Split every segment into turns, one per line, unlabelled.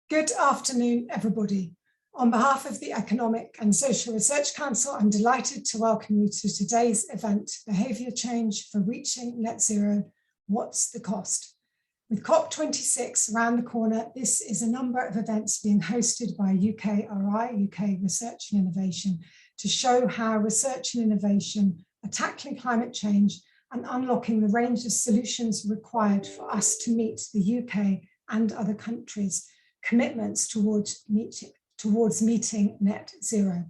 Good afternoon, everybody. On behalf of the Economic and Social Research Council, I'm delighted to welcome you to today's event, Behaviour Change for Reaching Net Zero, What's the Cost? With COP26 around the corner, this is a number of events being hosted by UKRI, UK Research and Innovation, to show how research and innovation are tackling climate change and unlocking the range of solutions required for us to meet the UK and other countries' commitments towards meeting net zero.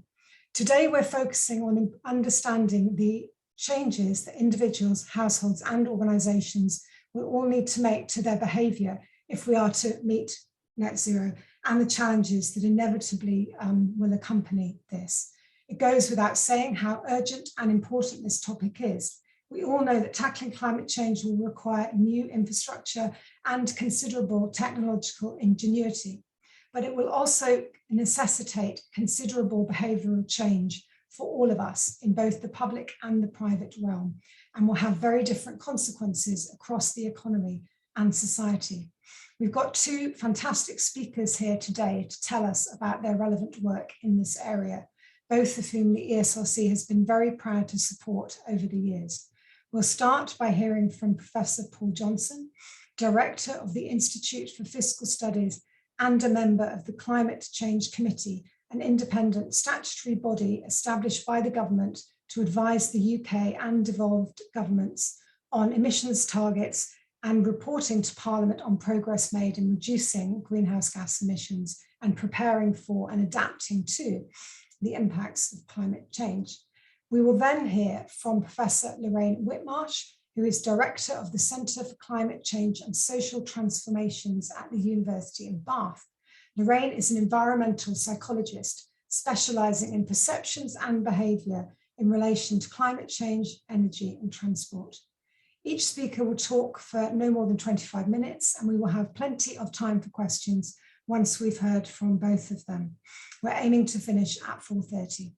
Today, we're focusing on understanding the changes that individuals, households, and organizations will all need to make to their behavior if we are to meet net zero, and the challenges that inevitably will accompany this. It goes without saying how urgent and important this topic is. We all know that tackling climate change will require new infrastructure and considerable technological ingenuity, but it will also necessitate considerable behavioural change for all of us in both the public and the private realm, and will have very different consequences across the economy and society. We've got two fantastic speakers here today to tell us about their relevant work in this area, both of whom the ESRC has been very proud to support over the years. We'll start by hearing from Professor Paul Johnson, Director of the Institute for Fiscal Studies and a member of the Climate Change Committee, an independent statutory body established by the government to advise the UK and devolved governments on emissions targets and reporting to Parliament on progress made in reducing greenhouse gas emissions and preparing for and adapting to the impacts of climate change. We will then hear from Professor Lorraine Whitmarsh, who is Director of the Centre for Climate Change and Social Transformations at the University of Bath. Lorraine is an environmental psychologist specialising in perceptions and behaviour in relation to climate change, energy and transport. Each speaker will talk for no more than 25 minutes, and we will have plenty of time for questions once we've heard from both of them. We're aiming to finish at 4:30.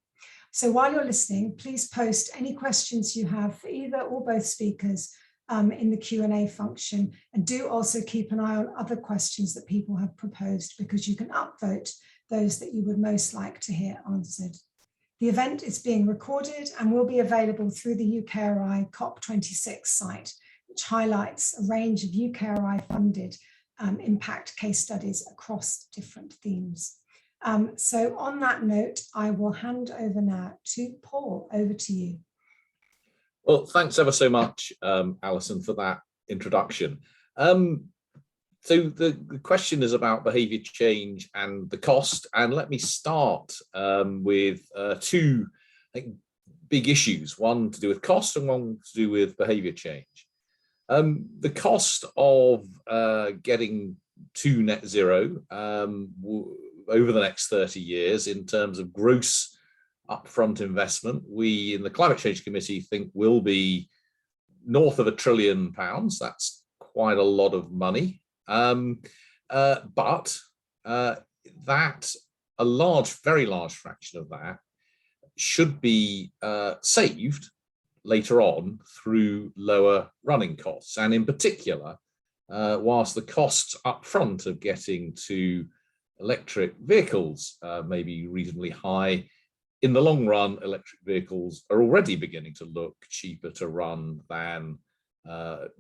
So while you're listening, please post any questions you have for either or both speakers in the Q&A function, and do also keep an eye on other questions that people have proposed, because you can upvote those that you would most like to hear answered. The event is being recorded and will be available through the UKRI COP26 site, which highlights a range of UKRI funded impact case studies across different themes. So on that note, I will hand over now to Paul. Over to you.
Well, thanks ever so much, Alison, for that introduction. So the question is about behaviour change and the cost, and let me start with two big issues, one to do with cost and one to do with behaviour change. The cost of getting to net zero over the next 30 years in terms of gross upfront investment, we in the Climate Change Committee think will be north of £1 trillion. That's quite a lot of money. But that a very large fraction of that should be saved later on through lower running costs. And in particular, whilst the costs up front of getting to electric vehicles may be reasonably high, in the long run, electric vehicles are already beginning to look cheaper to run than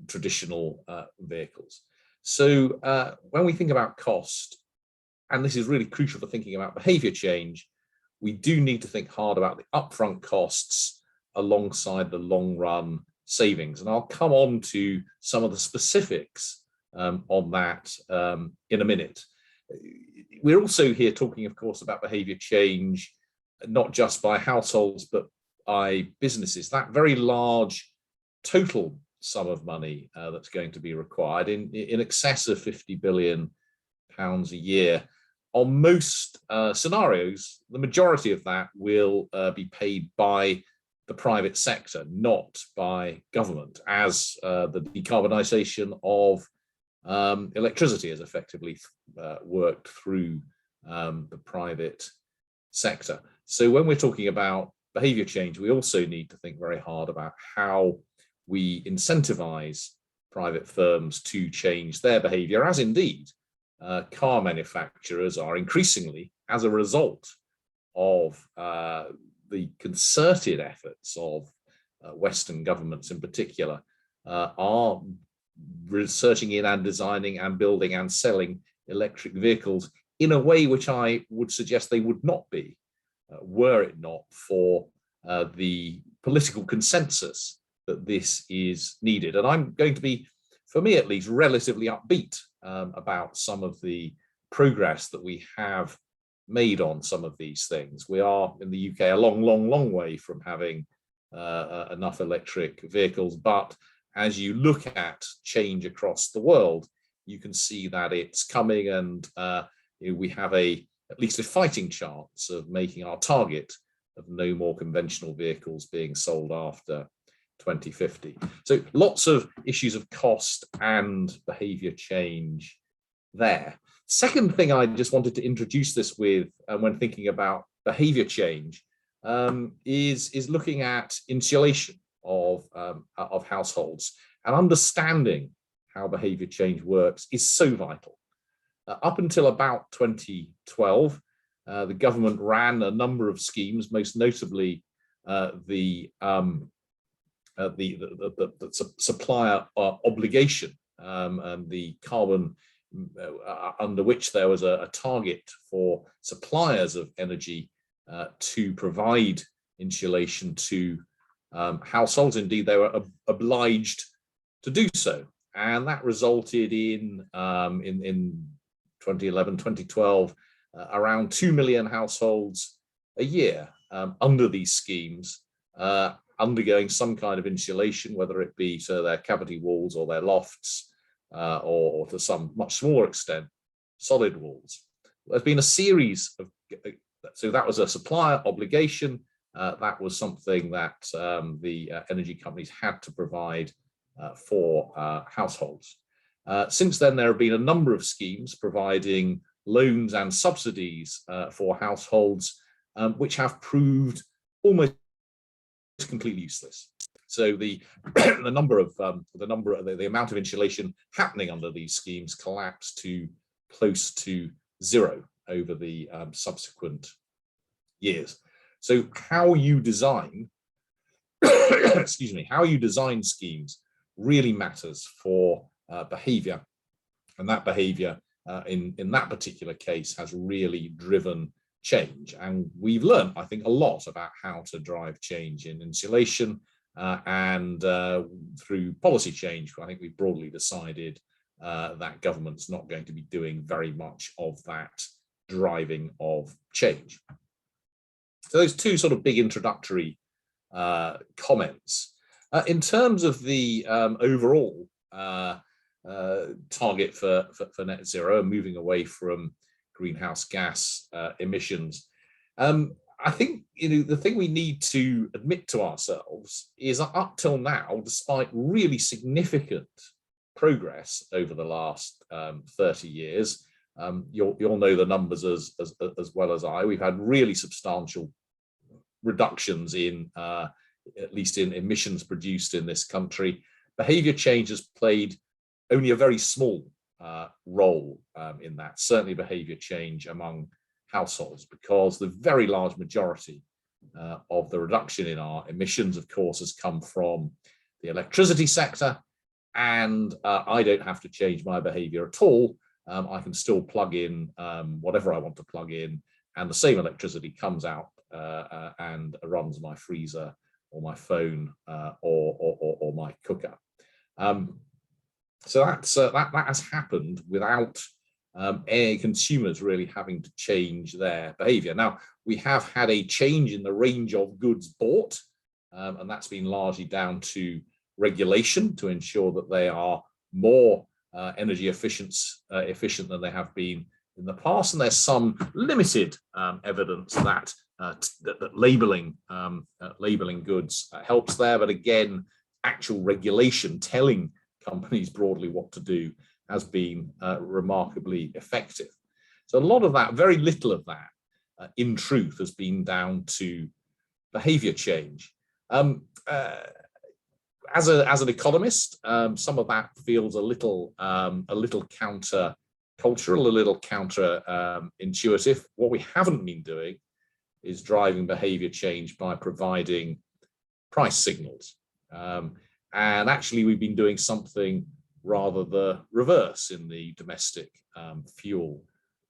traditional vehicles. So when we think about cost, and this is really crucial for thinking about behaviour change, we do need to think hard about the upfront costs alongside the long run savings. And I'll come on to some of the specifics on that in a minute. We're also here talking, of course, about behaviour change, not just by households, but by businesses. That very large total sum of money that's going to be required in excess of £50 billion a year. On most scenarios, the majority of that will be paid by the private sector, not by government, as the decarbonisation of electricity has effectively worked through the private sector. So when we're talking about behaviour change, we also need to think very hard about how we incentivize private firms to change their behaviour, as indeed car manufacturers are increasingly, as a result of the concerted efforts of Western governments in particular, are researching in and designing and building and selling electric vehicles in a way which I would suggest they would not be were it not for the political consensus that this is needed. And I'm going to be, for me at least, relatively upbeat about some of the progress that we have made on some of these things. We are in the UK a long way from having enough electric vehicles, but as you look at change across the world, you can see that it's coming, and we have at least a fighting chance of making our target of no more conventional vehicles being sold after 2050. So lots of issues of cost and behavior change there. Second thing I just wanted to introduce this with when thinking about behavior change is looking at insulation of households, and understanding how behavior change works is so vital. Up until about 2012, the government ran a number of schemes, most notably the supplier obligation and the carbon under which there was a target for suppliers of energy to provide insulation to households. Indeed, they were obliged to do so, and that resulted in 2011, 2012, around 2 million households a year under these schemes undergoing some kind of insulation, whether it be to their cavity walls or their lofts, or to some much smaller extent, solid walls. There's been a series of, so that was a supplier obligation. That was something that the energy companies had to provide for households. Since then, there have been a number of schemes providing loans and subsidies for households, which have proved almost completely useless. So the the amount of insulation happening under these schemes collapsed to close to zero over the subsequent years. So how you design, excuse me, how you design schemes really matters for behavior, and that behavior in that particular case has really driven change. And we've learned, I think, a lot about how to drive change in insulation, and through policy change. I think we've broadly decided that government's not going to be doing very much of that driving of change. So those two sort of big introductory comments. In terms of the overall target for net zero and moving away from greenhouse gas emissions, I think the thing we need to admit to ourselves is that up till now, despite really significant progress over the last 30 years, you'll know the numbers as well as I. We've had really substantial reductions in at least in emissions produced in this country. Behavior change has played only a very small role in that, certainly behavior change among households, because the very large majority of the reduction in our emissions, of course, has come from the electricity sector, and I don't have to change my behavior at all. I can still plug in whatever I want to plug in, and the same electricity comes out and runs my freezer or my phone or my cooker. So that has happened without consumers really having to change their behavior. Now, we have had a change in the range of goods bought, and that's been largely down to regulation to ensure that they are more energy efficient than they have been in the past. And there's some limited evidence that that labeling goods helps there, but again, actual regulation telling companies broadly what to do has been remarkably effective. So a lot of that, very little of that, in truth, has been down to behavior change. As an economist, some of that feels a little counterproductive. cultural, a little counter-intuitive. What we haven't been doing is driving behavior change by providing price signals. And actually, we've been doing something rather the reverse in the domestic fuel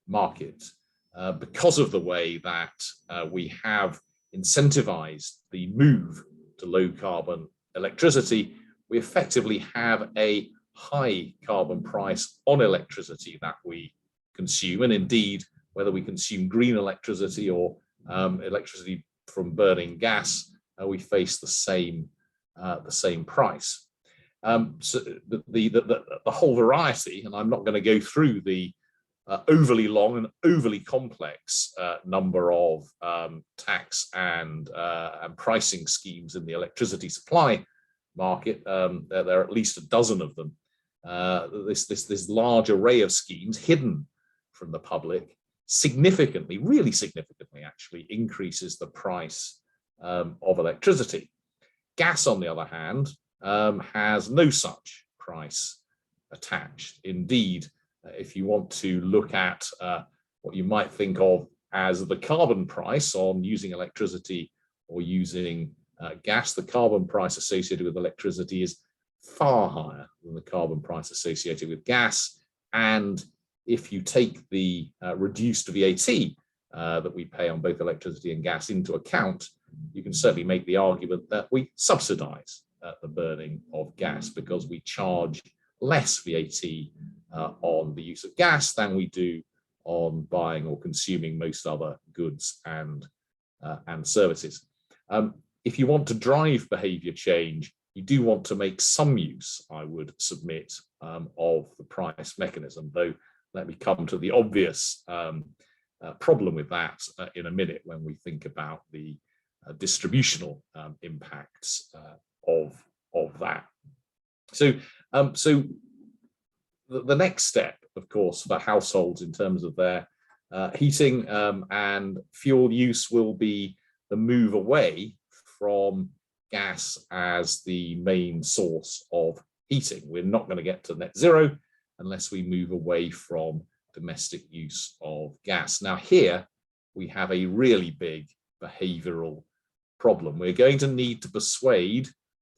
market. Because of the way that we have incentivized the move to low carbon electricity, we effectively have a high carbon price on electricity that we consume. And indeed, whether we consume green electricity or electricity from burning gas, we face the same price. So the whole variety, and I'm not going to go through the overly long and overly complex number of tax and pricing schemes in the electricity supply market. There are at least a dozen of them. This large array of schemes hidden from the public significantly, really significantly actually, increases the price of electricity. Gas, on the other hand, has no such price attached. Indeed, if you want to look at what you might think of as the carbon price on using electricity or using gas, the carbon price associated with electricity is far higher than the carbon price associated with gas. And if you take the reduced VAT that we pay on both electricity and gas into account, you can certainly make the argument that we subsidize the burning of gas, because we charge less VAT on the use of gas than we do on buying or consuming most other goods and services. If you want to drive behavior change, you do want to make some use, I would submit, of the price mechanism, though let me come to the obvious problem with that in a minute when we think about the distributional impacts of that. So the next step, of course, for households in terms of their heating and fuel use will be the move away from gas as the main source of heating. We're not going to get to net zero unless we move away from domestic use of gas. Now here we have a really big behavioral problem. We're going to need to persuade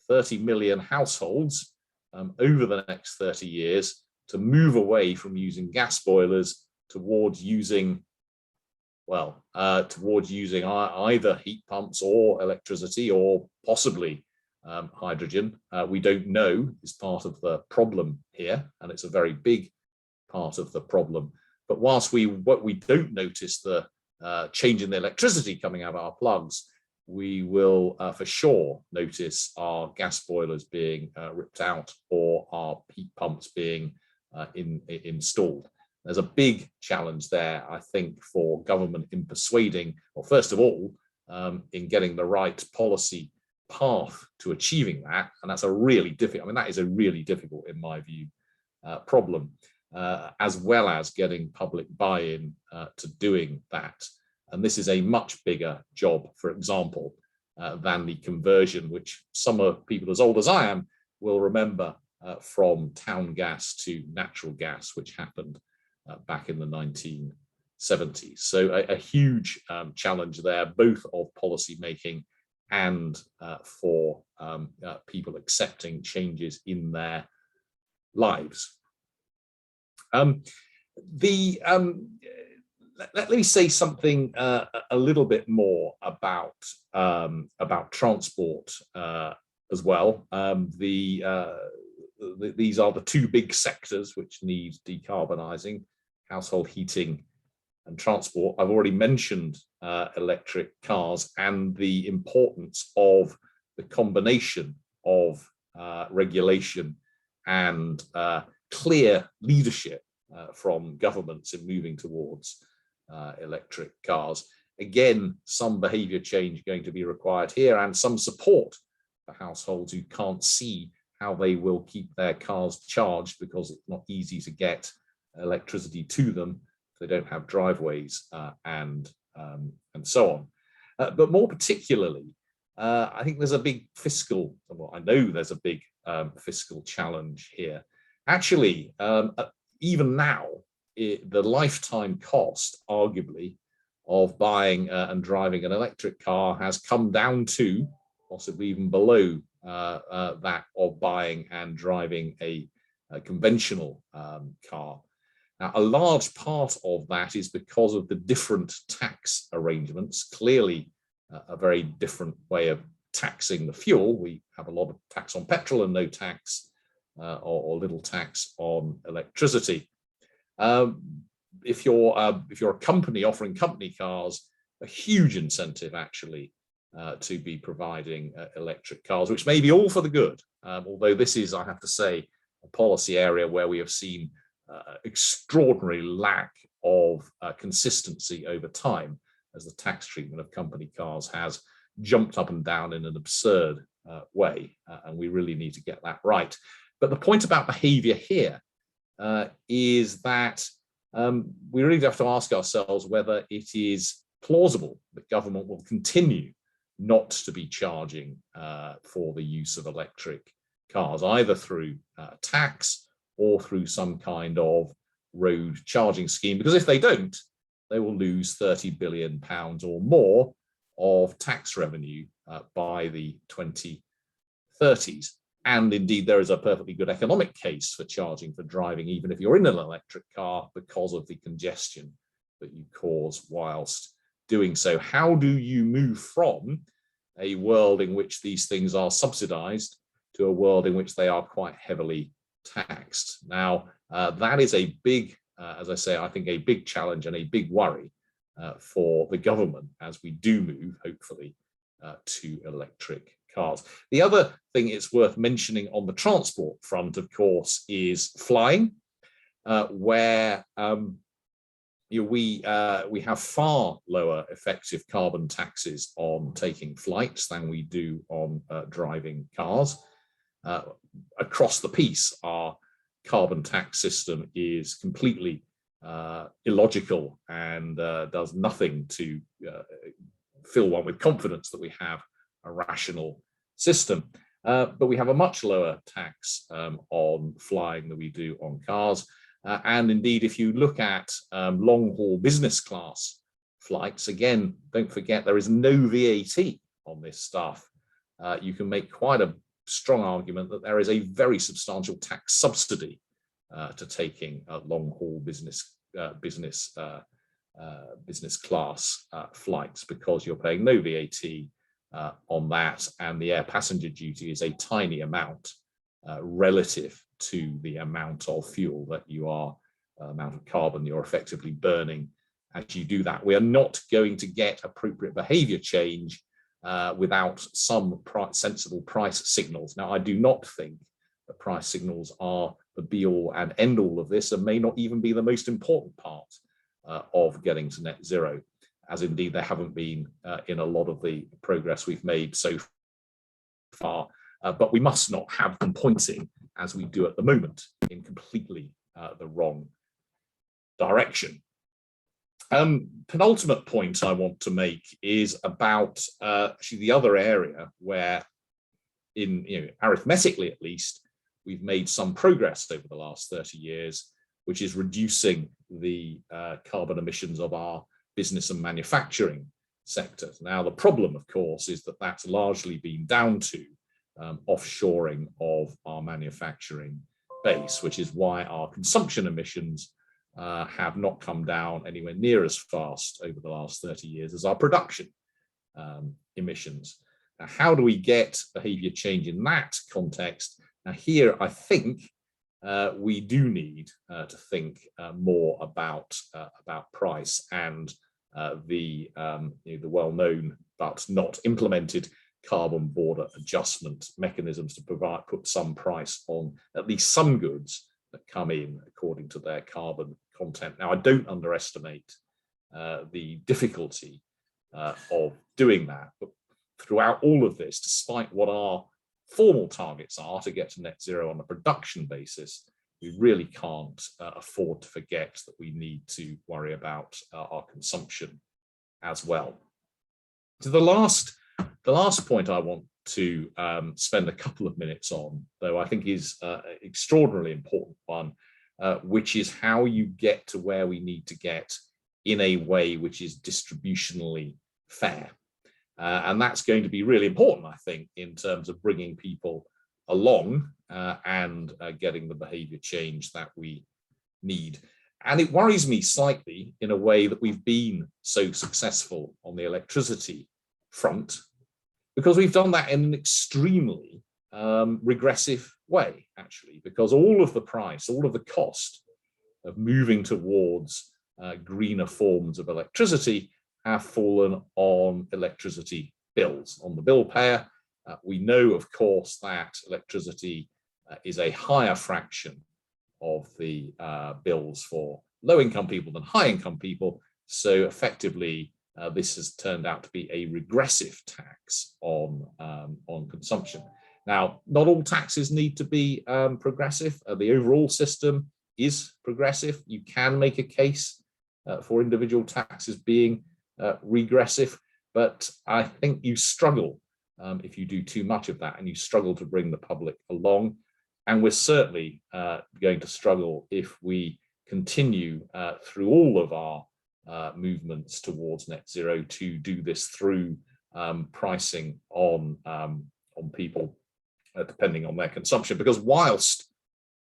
30 million households over the next 30 years to move away from using gas boilers towards using, well, towards using either heat pumps or electricity, or possibly hydrogen. We don't know is part of the problem here, and it's a very big part of the problem. But whilst we don't notice the change in the electricity coming out of our plugs, we will for sure notice our gas boilers being ripped out or our heat pumps being installed. There's a big challenge there, I think, for government in persuading, well, first of all, in getting the right policy path to achieving that. And that's a really difficult, I mean, that is a really difficult, in my view, problem, as well as getting public buy-in to doing that. And this is a much bigger job, for example, than the conversion, which some people as old as I am will remember from town gas to natural gas, which happened back in the 1970s. So a huge challenge there, both of policy making and for people accepting changes in their lives. Let me say something a little bit more about transport as well. These are the two big sectors which need decarbonising: household heating and transport. I've already mentioned electric cars and the importance of the combination of regulation and clear leadership from governments in moving towards electric cars. Again, some behaviour change going to be required here, and some support for households who can't see how they will keep their cars charged, because it's not easy to get electricity to them if they don't have driveways and so on. But more particularly, I think there's a big fiscal, well, I know there's a big fiscal challenge here. Actually, even now, the lifetime cost, arguably, of buying and driving an electric car has come down to possibly even below that of buying and driving a conventional car. Now, a large part of that is because of the different tax arrangements. Clearly, a very different way of taxing the fuel. We have a lot of tax on petrol and no tax or little tax on electricity. If you're a company offering company cars, a huge incentive actually to be providing electric cars, which may be all for the good. Although this is, I have to say, a policy area where we have seen extraordinary lack of consistency over time, as the tax treatment of company cars has jumped up and down in an absurd way, and we really need to get that right. But the point about behaviour here is that we really have to ask ourselves whether it is plausible that government will continue not to be charging for the use of electric cars, either through tax or through some kind of road charging scheme, because if they don't, they will lose £30 billion or more of tax revenue by the 2030s. And indeed, there is a perfectly good economic case for charging for driving, even if you're in an electric car, because of the congestion that you cause whilst doing so. How do you move from a world in which these things are subsidized to a world in which they are quite heavily taxed? Now, that is a big, as I say, I think a big challenge and a big worry for the government as we do move, hopefully, to electric cars. The other thing it's worth mentioning on the transport front, of course, is flying, where we have far lower effective carbon taxes on taking flights than we do on driving cars. Across the piece, our carbon tax system is completely illogical and does nothing to fill one with confidence that we have a rational system. But we have a much lower tax on flying than we do on cars. And indeed, if you look at long-haul business class flights, again, don't forget there is no VAT on this stuff. You can make quite a strong argument that there is a very substantial tax subsidy to taking long-haul business class flights, because you're paying no VAT on that, and the air passenger duty is a tiny amount relative to the amount of fuel that you are, amount of carbon you're effectively burning as you do that. We are not going to get appropriate behaviour change without some sensible price signals. Now, I do not think that price signals are the be-all and end-all of this, and may not even be the most important part of getting to net zero, as indeed there haven't been in a lot of the progress we've made so far. But we must not have them pointing, as we do at the moment, in completely the wrong direction. Penultimate point I want to make is about actually the other area where, arithmetically at least, we've made some progress over the last 30 years, which is reducing the carbon emissions of our business and manufacturing sectors. Now, the problem, of course, is that that's largely been down to offshoring of our manufacturing base, which is why our consumption emissions have not come down anywhere near as fast over the last 30 years as our production emissions. Now, how do we get behaviour change in that context? Now, here, I think we do need to think more about price and the well-known but not implemented carbon border adjustment mechanisms to put some price on at least some goods that come in according to their carbon content. Now, I don't underestimate the difficulty of doing that, but throughout all of this, despite what our formal targets are to get to net zero on a production basis, we really can't afford to forget that we need to worry about our consumption as well. So the last point I want to spend a couple of minutes on, though I think is an extraordinarily important one, which is how you get to where we need to get in a way which is distributionally fair. And that's going to be really important, I think, in terms of bringing people along and getting the behavior change that we need. And it worries me slightly in a way that we've been so successful on the electricity front, because we've done that in an extremely regressive way, actually, because all of the price, all of the cost of moving towards greener forms of electricity have fallen on electricity bills, on the bill payer. We know, of course, that electricity is a higher fraction of the bills for low-income people than high-income people. So effectively, this has turned out to be a regressive tax on consumption. Now, not all taxes need to be progressive. The overall system is progressive. You can make a case for individual taxes being regressive, but I think you struggle if you do too much of that, and you struggle to bring the public along. And we're certainly going to struggle if we continue through all of our movements towards net zero to do this through pricing on people depending on their consumption. Because whilst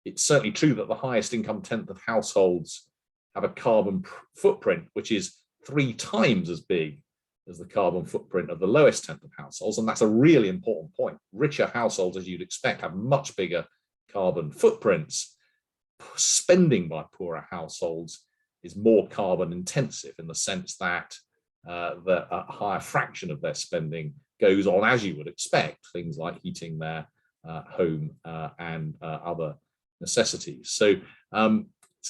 it's certainly true that the highest income tenth of households have a carbon footprint which is 3 times as big as the carbon footprint of the lowest tenth of households, and that's a really important point. Richer households, as you'd expect, have much bigger carbon footprints. Spending by poorer households is more carbon intensive in the sense that a higher fraction of their spending goes on, as you would expect, things like heating their home and other necessities. So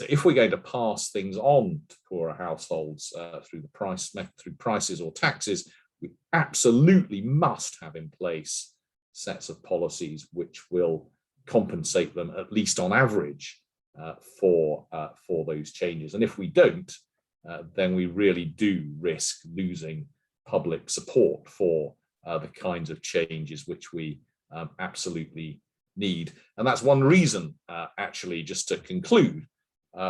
if we're going to pass things on to poorer households through prices or taxes, we absolutely must have in place sets of policies which will compensate them, at least on average, for those changes. And if we don't, then we really do risk losing public support for the kinds of changes which we absolutely need. And that's one reason, actually, just to conclude,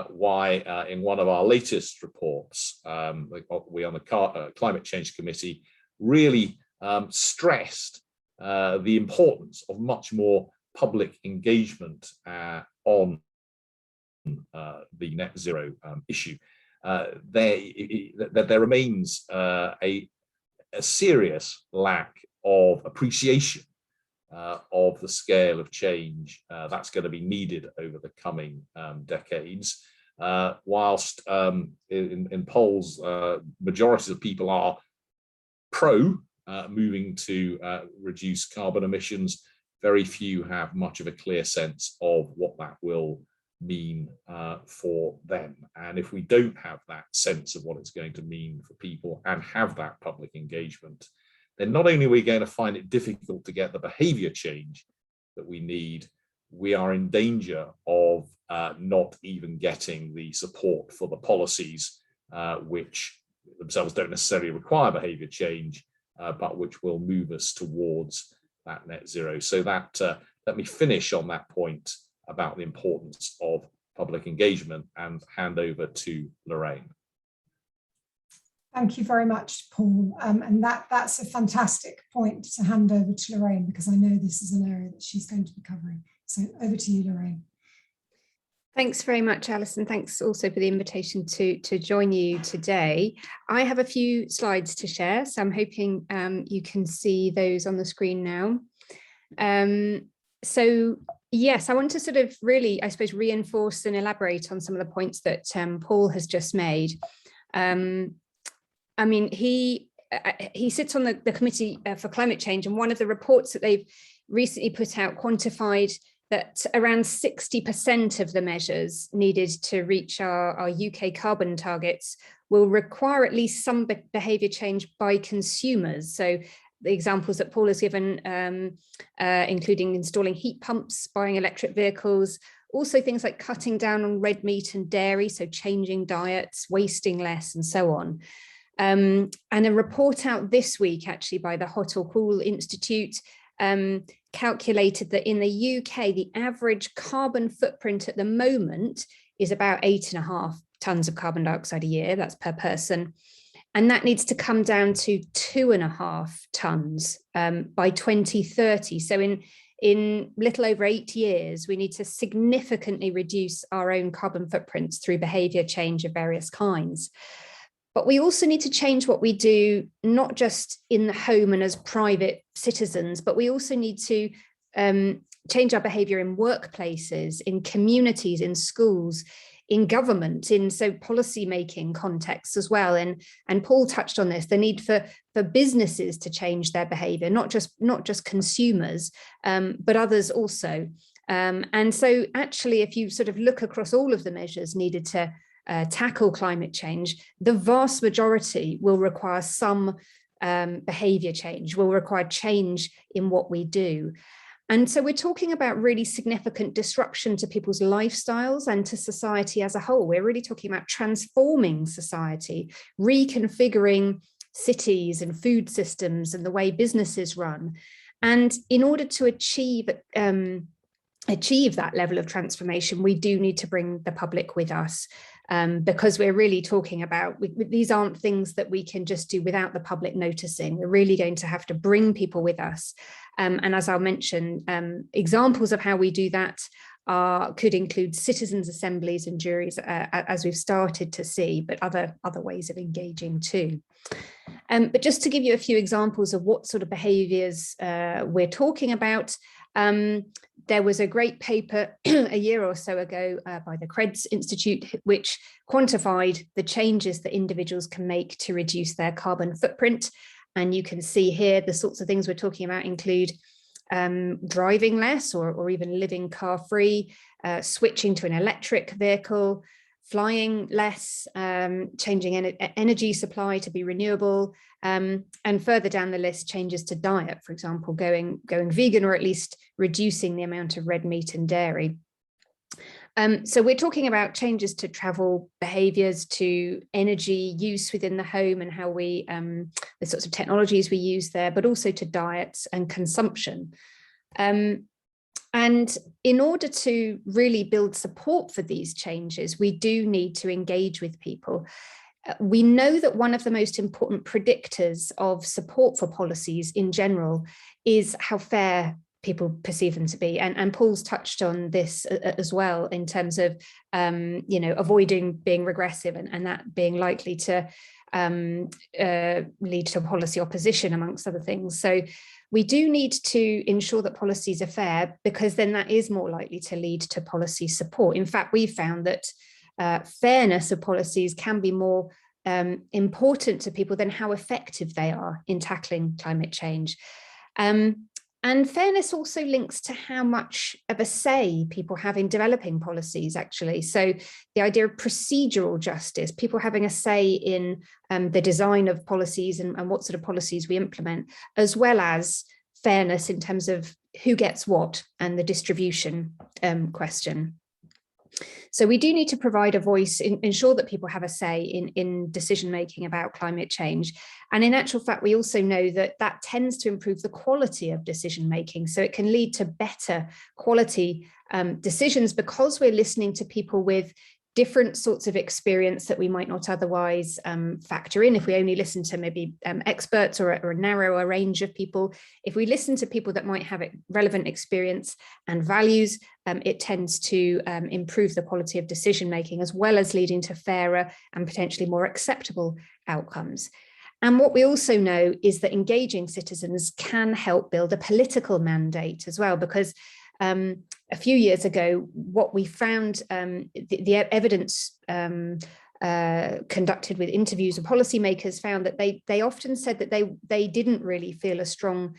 why in one of our latest reports, we on the Climate Change Committee really stressed the importance of much more public engagement on the net zero issue. There remains a serious lack of appreciation of the scale of change that's going to be needed over the coming decades. Whilst in polls, majorities of people are pro moving to reduce carbon emissions, very few have much of a clear sense of what that will mean for them. And if we don't have that sense of what it's going to mean for people and have that public engagement, then not only are we going to find it difficult to get the behavior change that we need, we are in danger of not even getting the support for the policies which themselves don't necessarily require behavior change, but which will move us towards that net zero. So that let me finish on that point about the importance of public engagement and hand over to Lorraine.
Thank you very much, Paul. And that's a fantastic point to hand over to Lorraine, because I know this is an area that she's going to be covering. So over to you, Lorraine.
Thanks very much, Alison. Thanks also for the invitation to join you today. I have a few slides to share, so I'm hoping you can see those on the screen now. So yes, I want to sort of really, I suppose, reinforce and elaborate on some of the points that Paul has just made. I mean, he sits on the Committee for Climate Change, and one of the reports that they've recently put out quantified that around 60% of the measures needed to reach our UK carbon targets will require at least some behaviour change by consumers. So the examples that Paul has given, including installing heat pumps, buying electric vehicles, also things like cutting down on red meat and dairy, so changing diets, wasting less, and so on. And a report out this week, actually, by the Hot or Cool Institute calculated that in the UK, the average carbon footprint at the moment is about 8.5 tons of carbon dioxide a year. That's per person. And that needs to come down to 2.5 tons by 2030. So in little over 8 years, we need to significantly reduce our own carbon footprints through behaviour change of various kinds. But we also need to change what we do, not just in the home and as private citizens, but we also need to change our behaviour in workplaces, in communities, in schools, in government, in policy making contexts as well. And Paul touched on this, the need for businesses to change their behaviour, not just consumers, but others also. And so actually, if you sort of look across all of the measures needed to tackle climate change, the vast majority will require some behaviour change, will require change in what we do. And so we're talking about really significant disruption to people's lifestyles and to society as a whole. We're really talking about transforming society, reconfiguring cities and food systems and the way businesses run. And in order to achieve that level of transformation, we do need to bring the public with us, because we're really talking about, these aren't things that we can just do without the public noticing. We're really going to have to bring people with us. And as I'll mention, examples of how we do that could include citizens' assemblies and juries, as we've started to see, but other ways of engaging too. But just to give you a few examples of what sort of behaviours we're talking about, there was a great paper a year or so ago by the Creds Institute, which quantified the changes that individuals can make to reduce their carbon footprint. And you can see here the sorts of things we're talking about include driving less or even living car-free, switching to an electric vehicle, flying less, changing energy supply to be renewable, and further down the list, changes to diet, for example, going vegan, or at least reducing the amount of red meat and dairy. So we're talking about changes to travel behaviours, to energy use within the home and how we, the sorts of technologies we use there, but also to diets and consumption. And in order to really build support for these changes, we do need to engage with people. We know that one of the most important predictors of support for policies in general is how fair people perceive them to be. And Paul's touched on this as well in terms of, avoiding being regressive and that being likely to lead to policy opposition, amongst other things. So we do need to ensure that policies are fair, because then that is more likely to lead to policy support. In fact, we've found that fairness of policies can be more important to people than how effective they are in tackling climate change. And fairness also links to how much of a say people have in developing policies, actually. So the idea of procedural justice, people having a say in the design of policies and what sort of policies we implement, as well as fairness in terms of who gets what and the distribution question. So we do need to provide a voice, ensure that people have a say in decision-making about climate change. And in actual fact, we also know that that tends to improve the quality of decision-making. So it can lead to better quality decisions, because we're listening to people with different sorts of experience that we might not otherwise factor in if we only listen to maybe experts or a narrower range of people. If we listen to people that might have relevant experience and values, it tends to improve the quality of decision making, as well as leading to fairer and potentially more acceptable outcomes. And what we also know is that engaging citizens can help build a political mandate as well, because a few years ago, what we found, the evidence conducted with interviews of policymakers found that they often said that they didn't really feel a strong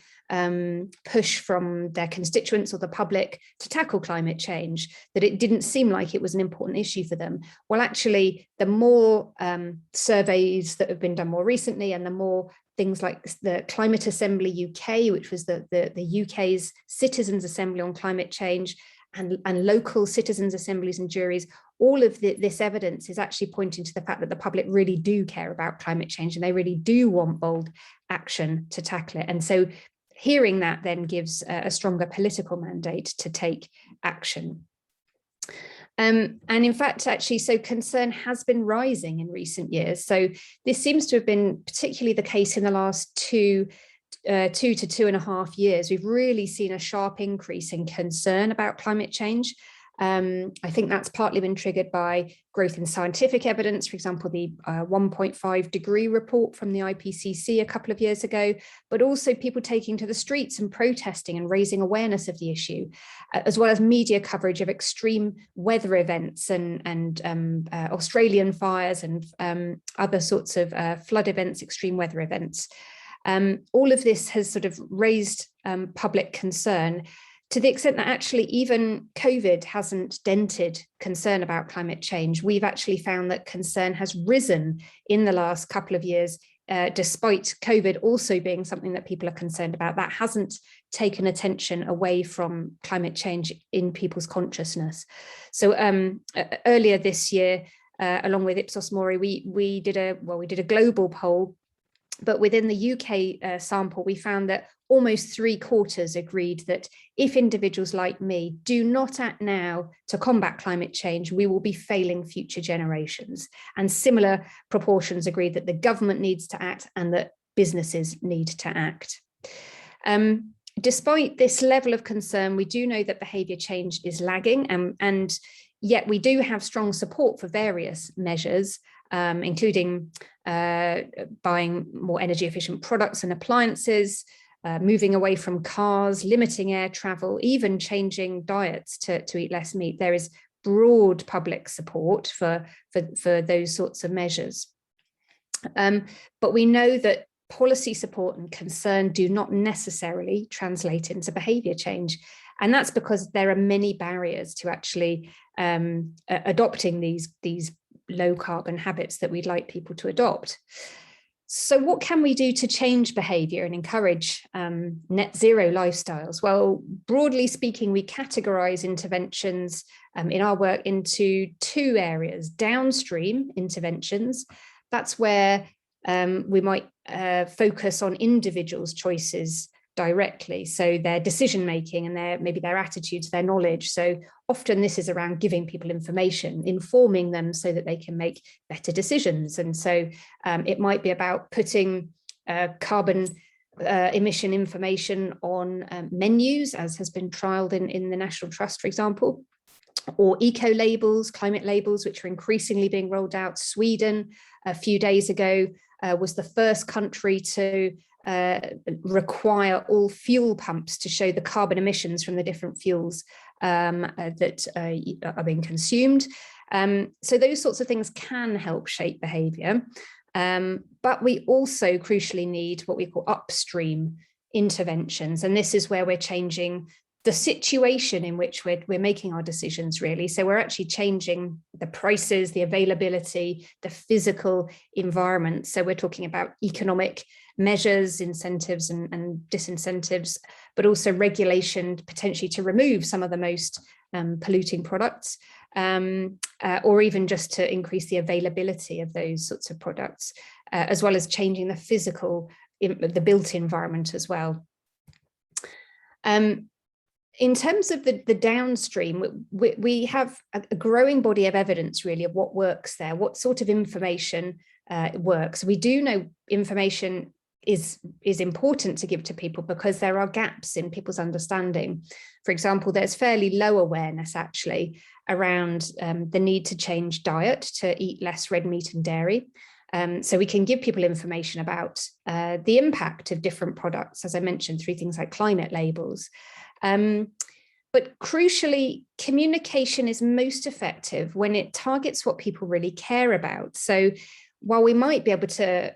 push from their constituents or the public to tackle climate change, that it didn't seem like it was an important issue for them. Well, actually, the more surveys that have been done more recently, and the more things like the Climate Assembly UK, which was the UK's Citizens' Assembly on Climate Change, and local citizens' assemblies and juries, all of this evidence is actually pointing to the fact that the public really do care about climate change, and they really do want bold action to tackle it. And so hearing that then gives a stronger political mandate to take action. And in fact, actually, so concern has been rising in recent years. So this seems to have been particularly the case in the last 2 to 2.5 years. We've really seen a sharp increase in concern about climate change. I think that's partly been triggered by growth in scientific evidence, for example, the 1.5 degree report from the IPCC a couple of years ago, but also people taking to the streets and protesting and raising awareness of the issue, as well as media coverage of extreme weather events and Australian fires and other sorts of flood events, extreme weather events. All of this has sort of raised public concern, to the extent that actually even COVID hasn't dented concern about climate change. We've actually found that concern has risen in the last couple of years, despite COVID also being something that people are concerned about. That hasn't taken attention away from climate change in people's consciousness. So earlier this year, along with Ipsos Mori, we did a global poll. But within the UK sample, we found that almost 3/4 agreed that if individuals like me do not act now to combat climate change, we will be failing future generations. And similar proportions agreed that the government needs to act and that businesses need to act. Despite this level of concern, we do know that behaviour change is lagging, and yet we do have strong support for various measures, including buying more energy efficient products and appliances, moving away from cars, limiting air travel, even changing diets to eat less meat. There is broad public support for those sorts of measures. But we know that policy support and concern do not necessarily translate into behaviour change. And that's because there are many barriers to actually adopting these low carbon habits that we'd like people to adopt. So what can we do to change behaviour and encourage net zero lifestyles? Well, broadly speaking, we categorise interventions in our work into 2 areas: downstream interventions. That's where we might focus on individuals' choices directly, so their decision making and maybe their attitudes, their knowledge. So often this is around giving people information, informing them so that they can make better decisions. And so it might be about putting carbon emission information on menus, as has been trialled in the National Trust, for example, or eco labels, climate labels, which are increasingly being rolled out. Sweden a few days ago was the first country to require all fuel pumps to show the carbon emissions from the different fuels that are being consumed. So those sorts of things can help shape behaviour. But we also crucially need what we call upstream interventions. And this is where we're changing the situation in which we're making our decisions, really. So we're actually changing the prices, the availability, the physical environment. So we're talking about economic measures, incentives and disincentives, but also regulation potentially to remove some of the most polluting products, or even just to increase the availability of those sorts of products, as well as changing the physical, the built environment as well. In terms of the downstream, we have a growing body of evidence, really, of what works there, what sort of information works. We do know information is important to give to people because there are gaps in people's understanding. For example, there's fairly low awareness, actually, around the need to change diet, to eat less red meat and dairy. So we can give people information about the impact of different products, as I mentioned, through things like climate labels. But crucially, communication is most effective when it targets what people really care about. So while we might be able to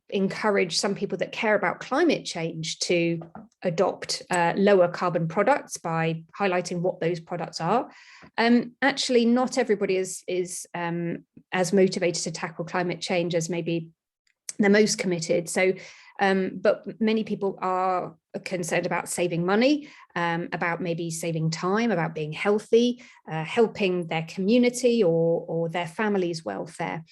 encourage some people that care about climate change to adopt lower carbon products by highlighting what those products are, actually not everybody is as motivated to tackle climate change as maybe the most committed. So but many people are concerned about saving money, about maybe saving time, about being healthy, helping their community or their family's welfare.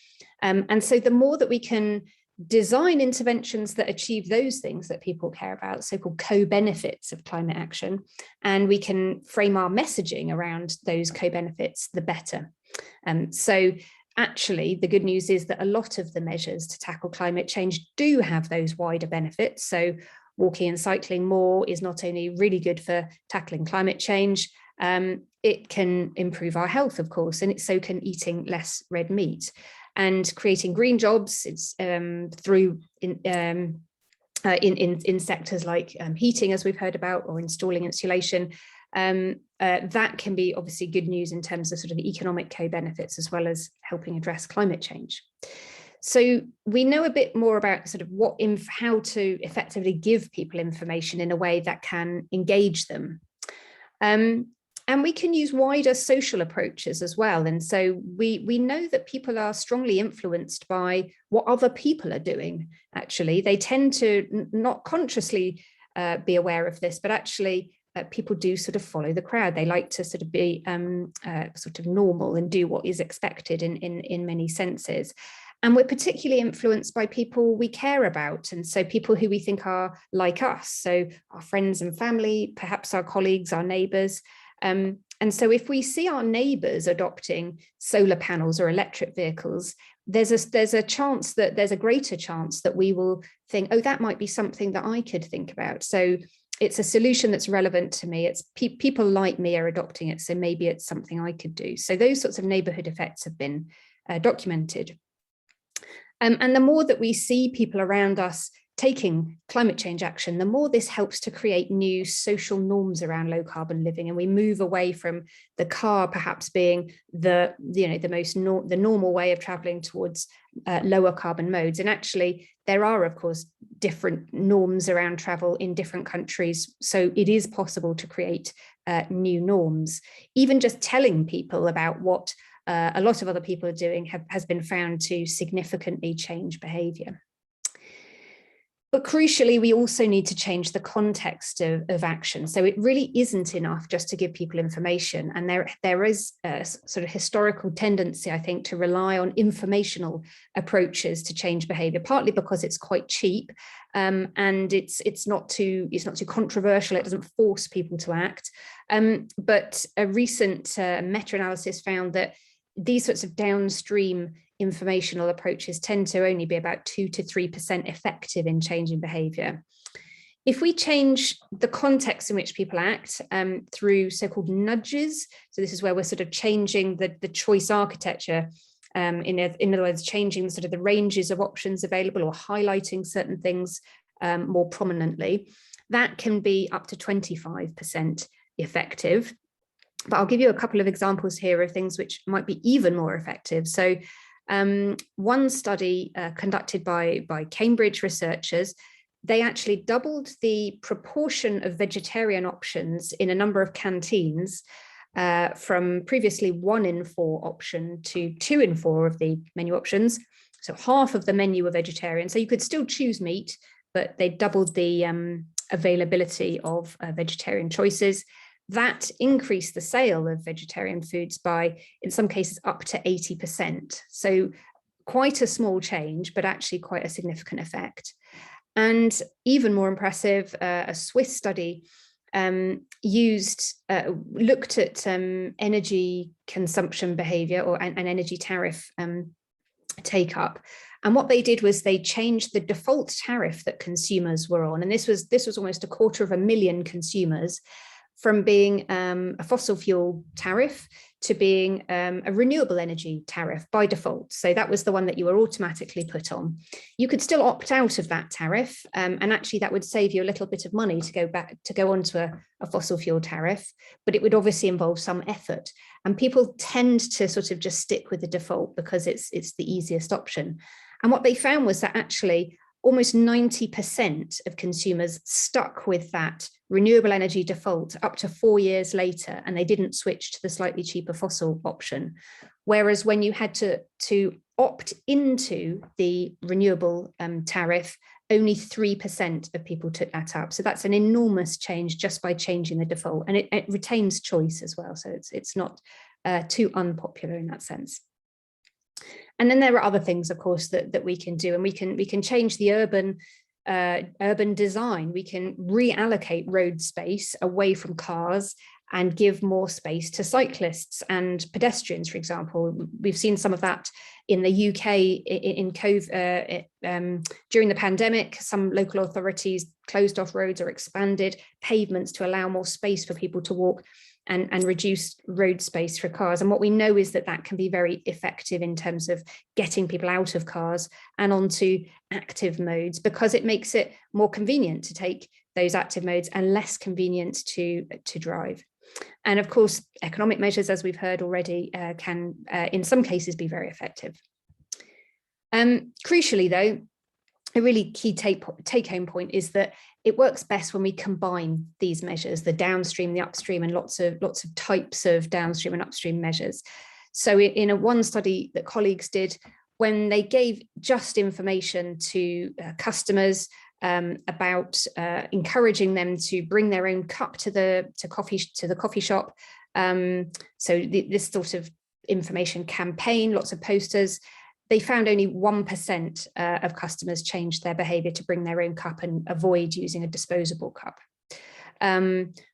And so the more that we can design interventions that achieve those things that people care about, so-called co-benefits of climate action, and we can frame our messaging around those co-benefits, the better. So actually, the good news is that a lot of the measures to tackle climate change do have those wider benefits. So walking and cycling more is not only really good for tackling climate change, it can improve our health, of course, and so can eating less red meat. And creating green jobs, it's through in sectors like heating, as we've heard about, or installing insulation. That can be obviously good news in terms of sort of the economic co-benefits, as well as helping address climate change. So we know a bit more about sort of how to effectively give people information in a way that can engage them. And we can use wider social approaches as well. And so we know that people are strongly influenced by what other people are doing, actually. They tend to not consciously be aware of this, but actually people do sort of follow the crowd. They like to sort of be sort of normal and do what is expected in many senses. And we're particularly influenced by people we care about. And so people who we think are like us. So our friends and family, perhaps our colleagues, our neighbours. And so if we see our neighbours adopting solar panels or electric vehicles, there's a chance that there's a greater chance that we will think, oh, that might be something that I could think about. So it's a solution that's relevant to me. It's people like me are adopting it, so maybe it's something I could do. So those sorts of neighbourhood effects have been documented. And the more that we see people around us taking climate change action, the more this helps to create new social norms around low carbon living, and we move away from the car perhaps being the normal way of traveling towards lower carbon modes. And actually there are, of course, different norms around travel in different countries, so it is possible to create new norms. Even just telling people about what a lot of other people are doing has been found to significantly change behaviour. But crucially, we also need to change the context of action. So it really isn't enough just to give people information. And there is a sort of historical tendency, I think, to rely on informational approaches to change behaviour, partly because it's quite cheap and it's not too controversial. It doesn't force people to act. But a recent meta-analysis found that these sorts of downstream informational approaches tend to only be about 2 to 3% effective in changing behaviour. If we change the context in which people act through so-called nudges, so this is where we're sort of changing the choice architecture, in other words, changing sort of the ranges of options available or highlighting certain things more prominently, that can be up to 25% effective. But I'll give you a couple of examples here of things which might be even more effective. So one study conducted by Cambridge researchers, they actually doubled the proportion of vegetarian options in a number of canteens from previously 1 in 4 option to 2 in 4 of the menu options. So half of the menu were vegetarian. So you could still choose meat, but they doubled the availability of vegetarian choices. That increased the sale of vegetarian foods by, in some cases, up to 80%. So quite a small change, but actually quite a significant effect. And even more impressive, a Swiss study looked at energy consumption behavior and energy tariff take up. And what they did was they changed the default tariff that consumers were on. And this was almost 250,000 consumers, from being a fossil fuel tariff to being a renewable energy tariff by default. So that was the one that you were automatically put on. You could still opt out of that tariff, and actually that would save you a little bit of money to go onto a fossil fuel tariff, but it would obviously involve some effort. And people tend to sort of just stick with the default because it's the easiest option. And what they found was that actually almost 90% of consumers stuck with that renewable energy default up to 4 years later, and they didn't switch to the slightly cheaper fossil option. Whereas when you had to opt into the renewable tariff, only 3% of people took that up. So that's an enormous change just by changing the default, and it retains choice as well. So it's not too unpopular in that sense. And then there are other things, of course, that we can do, and we can change the urban design. We can reallocate road space away from cars and give more space to cyclists and pedestrians, for example. We've seen some of that in the UK in COVID, during the pandemic. Some local authorities closed off roads or expanded pavements to allow more space for people to walk and reduce road space for cars. And what we know is that that can be very effective in terms of getting people out of cars and onto active modes, because it makes it more convenient to take those active modes and less convenient to drive. And of course, economic measures, as we've heard already, can in some cases be very effective. Crucially, though, a really key take-home point is that it works best when we combine these measures, the downstream, the upstream, and lots of types of downstream and upstream measures. So in one study that colleagues did, when they gave just information to customers about encouraging them to bring their own cup to the coffee shop, so this sort of information campaign, lots of posters, they found only 1% of customers changed their behaviour to bring their own cup and avoid using a disposable cup.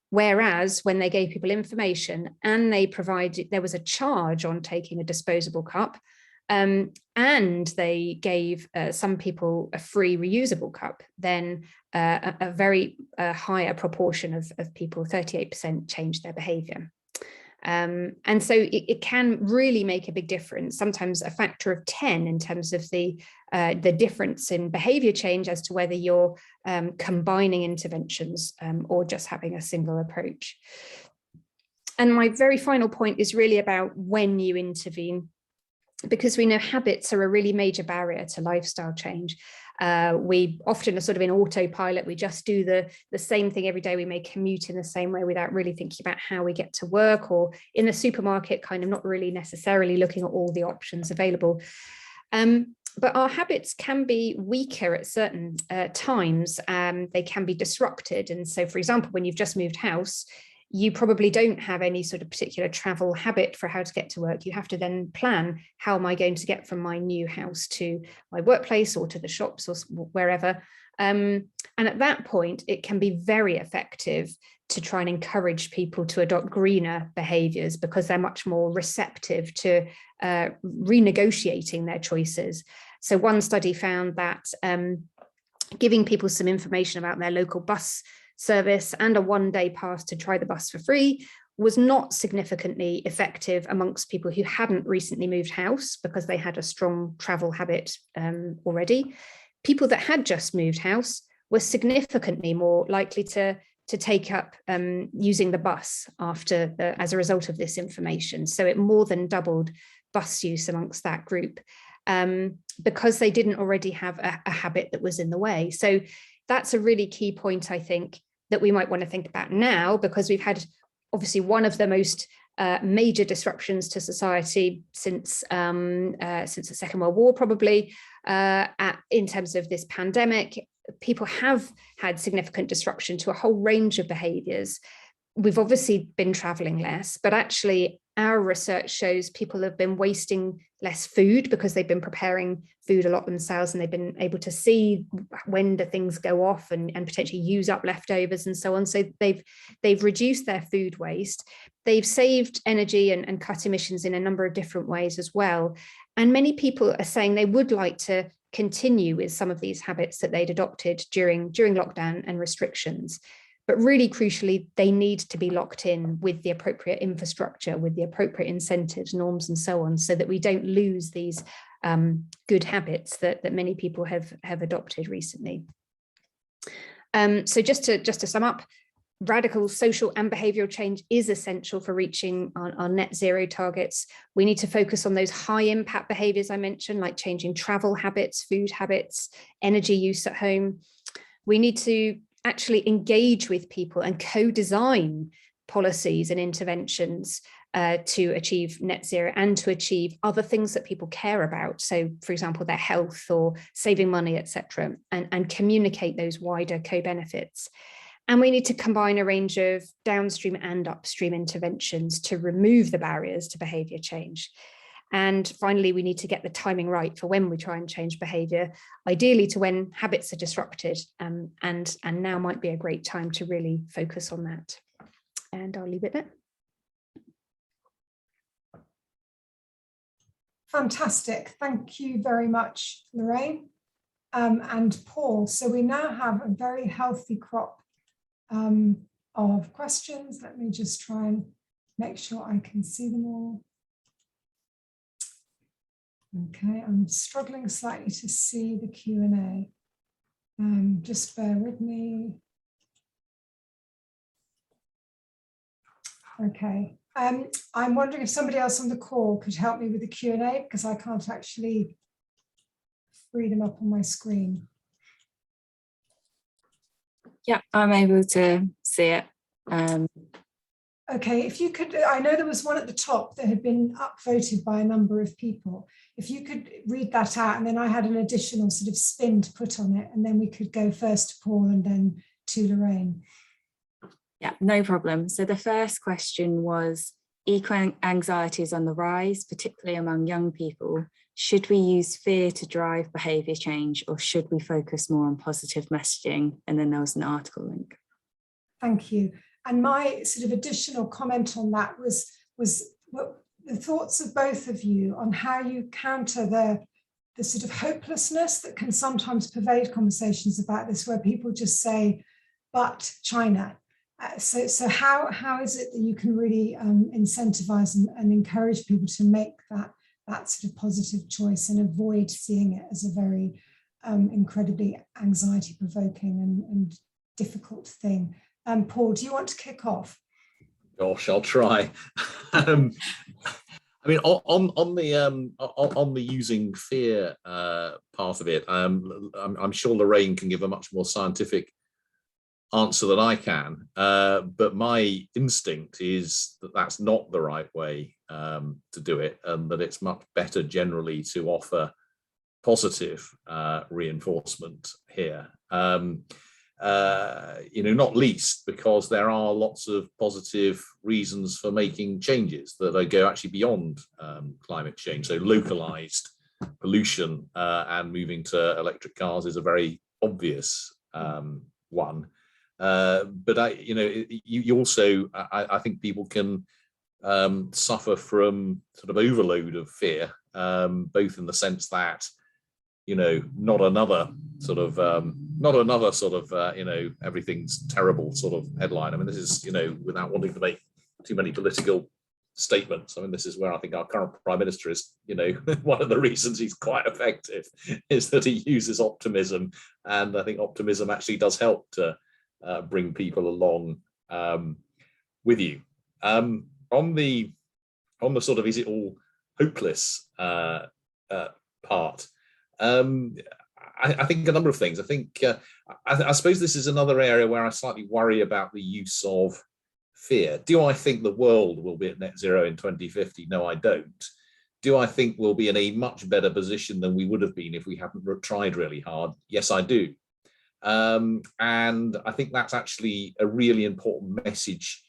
Whereas when they gave people information and there was a charge on taking a disposable cup, and they gave some people a free reusable cup, then a very higher proportion of people, 38%, changed their behaviour. And so it can really make a big difference, sometimes a factor of 10 in terms of the difference in behaviour change as to whether you're combining interventions or just having a single approach. And my very final point is really about when you intervene, because we know habits are a really major barrier to lifestyle change. We often are sort of in autopilot. We just do the same thing every day. We may commute in the same way without really thinking about how we get to work, or in the supermarket, kind of not really necessarily looking at all the options available. But our habits can be weaker at certain times. They can be disrupted. And so, for example, when you've just moved house, you probably don't have any sort of particular travel habit for how to get to work. You have to then plan, how am I going to get from my new house to my workplace or to the shops or wherever? And at that point, it can be very effective to try and encourage people to adopt greener behaviours, because they're much more receptive to renegotiating their choices. So one study found that giving people some information about their local bus service and a one-day pass to try the bus for free was not significantly effective amongst people who hadn't recently moved house, because they had a strong travel habit already. People that had just moved house were significantly more likely to take up using the bus as a result of this information. So it more than doubled bus use amongst that group, because they didn't already have a habit that was in the way. So that's a really key point, I think, that we might want to think about now, because we've had obviously one of the most major disruptions to society since the Second World War, probably, in terms of this pandemic. People have had significant disruption to a whole range of behaviours. We've obviously been travelling less, but actually our research shows people have been wasting less food because they've been preparing food a lot themselves, and they've been able to see when do things go off and potentially use up leftovers and so on. So they've reduced their food waste. They've saved energy and cut emissions in a number of different ways as well. And many people are saying they would like to continue with some of these habits that they'd adopted during lockdown and restrictions. But really crucially, they need to be locked in with the appropriate infrastructure, with the appropriate incentives, norms, and so on, so that we don't lose these good habits that many people have adopted recently. So just to sum up, radical social and behavioural change is essential for reaching our net zero targets. We need to focus on those high impact behaviours I mentioned, like changing travel habits, food habits, energy use at home. We need to actually engage with people and co-design policies and interventions to achieve net zero and to achieve other things that people care about. So, for example, their health or saving money, etc., and communicate those wider co-benefits. And we need to combine a range of downstream and upstream interventions to remove the barriers to behaviour change. And finally, we need to get the timing right for when we try and change behaviour, ideally to when habits are disrupted. And now might be a great time to really focus on that. And I'll leave it there.
Fantastic. Thank you very much, Lorraine and Paul. So we now have a very healthy crop of questions. Let me just try and make sure I can see them all. Okay, I'm struggling slightly to see the Q&A. Just bear with me. Okay, I'm wondering if somebody else on the call could help me with the Q&A, because I can't actually free them up on my screen.
Yeah, I'm able to see it.
Okay, if you could, I know there was one at the top that had been upvoted by a number of people. If you could read that out, and then I had an additional sort of spin to put on it, and then we could go first to Paul and then to Lorraine.
Yeah, no problem. So the first question was, eco-anxiety is on the rise, particularly among young people. Should we use fear to drive behaviour change, or should we focus more on positive messaging? And then there was an article link.
Thank you. And my sort of additional comment on that was the thoughts of both of you on how you counter the sort of hopelessness that can sometimes pervade conversations about this, where people just say, but China. So how is it that you can really incentivize and encourage people to make that sort of positive choice and avoid seeing it as a very incredibly anxiety provoking and difficult thing? Paul, do you want to kick off?
Gosh, I'll try. I mean, on the using fear part of it, I'm sure Lorraine can give a much more scientific answer than I can. But my instinct is that that's not the right way to do it, and that it's much better generally to offer positive reinforcement here. Not least because there are lots of positive reasons for making changes that go actually beyond climate change. So localized pollution and moving to electric cars is a very obvious one. But you also, I think people can suffer from sort of overload of fear, both in the sense that not another sort of everything's terrible sort of headline. I mean, this is, without wanting to make too many political statements, I mean, this is where I think our current Prime Minister is, one of the reasons he's quite effective is that he uses optimism. And I think optimism actually does help to bring people along with you. On the sort of, is it all hopeless part? I think a number of things. I think I suppose this is another area where I slightly worry about the use of fear. Do I think the world will be at net zero in 2050? No, I don't. Do I think we'll be in a much better position than we would have been if we hadn't tried really hard? Yes, I do. And I think that's actually a really important message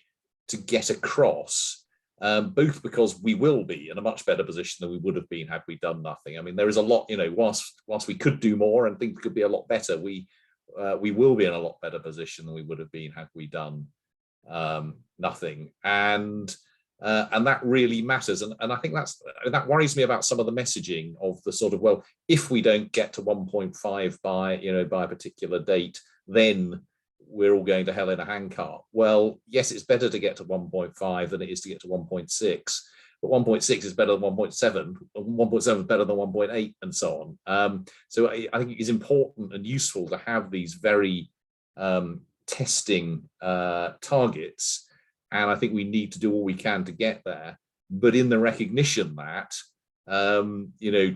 to get across. Both because we will be in a much better position than we would have been had we done nothing. I mean, there is a lot, whilst we could do more and things could be a lot better, we will be in a lot better position than we would have been had we done nothing. And that really matters. And I think that worries me about some of the messaging of the sort of, well, if we don't get to 1.5 by a particular date, then we're all going to hell in a handcart. Well, yes, it's better to get to 1.5 than it is to get to 1.6, but 1.6 is better than 1.7, 1.7 is better than 1.8, and so on. So I think it is important and useful to have these very testing targets, and I think we need to do all we can to get there, but in the recognition that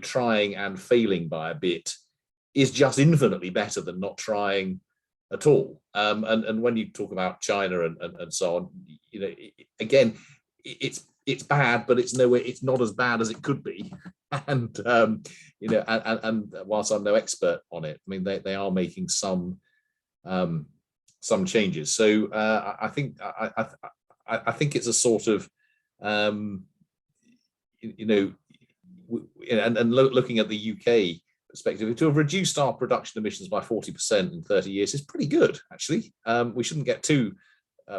trying and failing by a bit is just infinitely better than not trying at all. And when you talk about China and so on, again, it's bad, but it's not as bad as it could be. And and whilst I'm no expert on it, I mean they are making some changes. So I think it's a sort of looking at the UK perspective, to have reduced our production emissions by 40% in 30 years is pretty good, actually. We shouldn't get too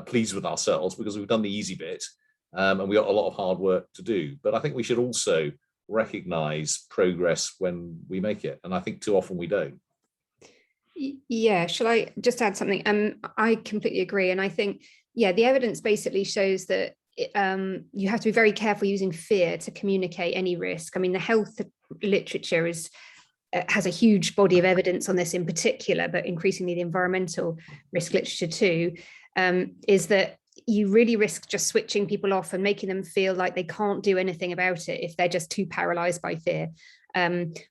pleased with ourselves because we've done the easy bit and we got a lot of hard work to do. But I think we should also recognise progress when we make it. And I think too often we don't.
Yeah, shall I just add something? I completely agree. And I think, yeah, the evidence basically shows that you have to be very careful using fear to communicate any risk. I mean, the health literature has a huge body of evidence on this in particular, but increasingly the environmental risk literature too, is that you really risk just switching people off and making them feel like they can't do anything about it if they're just too paralyzed by fear.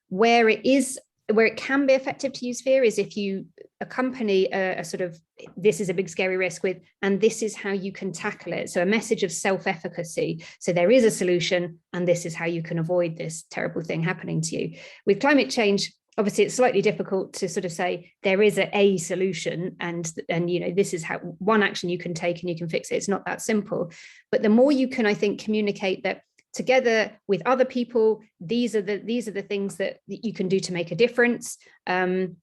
Where it can be effective to use fear is if you accompany a sort of, this is a big scary risk with, and this is how you can tackle it. So a message of self-efficacy. So there is a solution, and this is how you can avoid this terrible thing happening to you. With climate change, obviously it's slightly difficult to sort of say there is a solution and this is how one action you can take and you can fix it. It's not that simple. But the more you can, I think, communicate that together with other people, these are the things that you can do to make a difference, and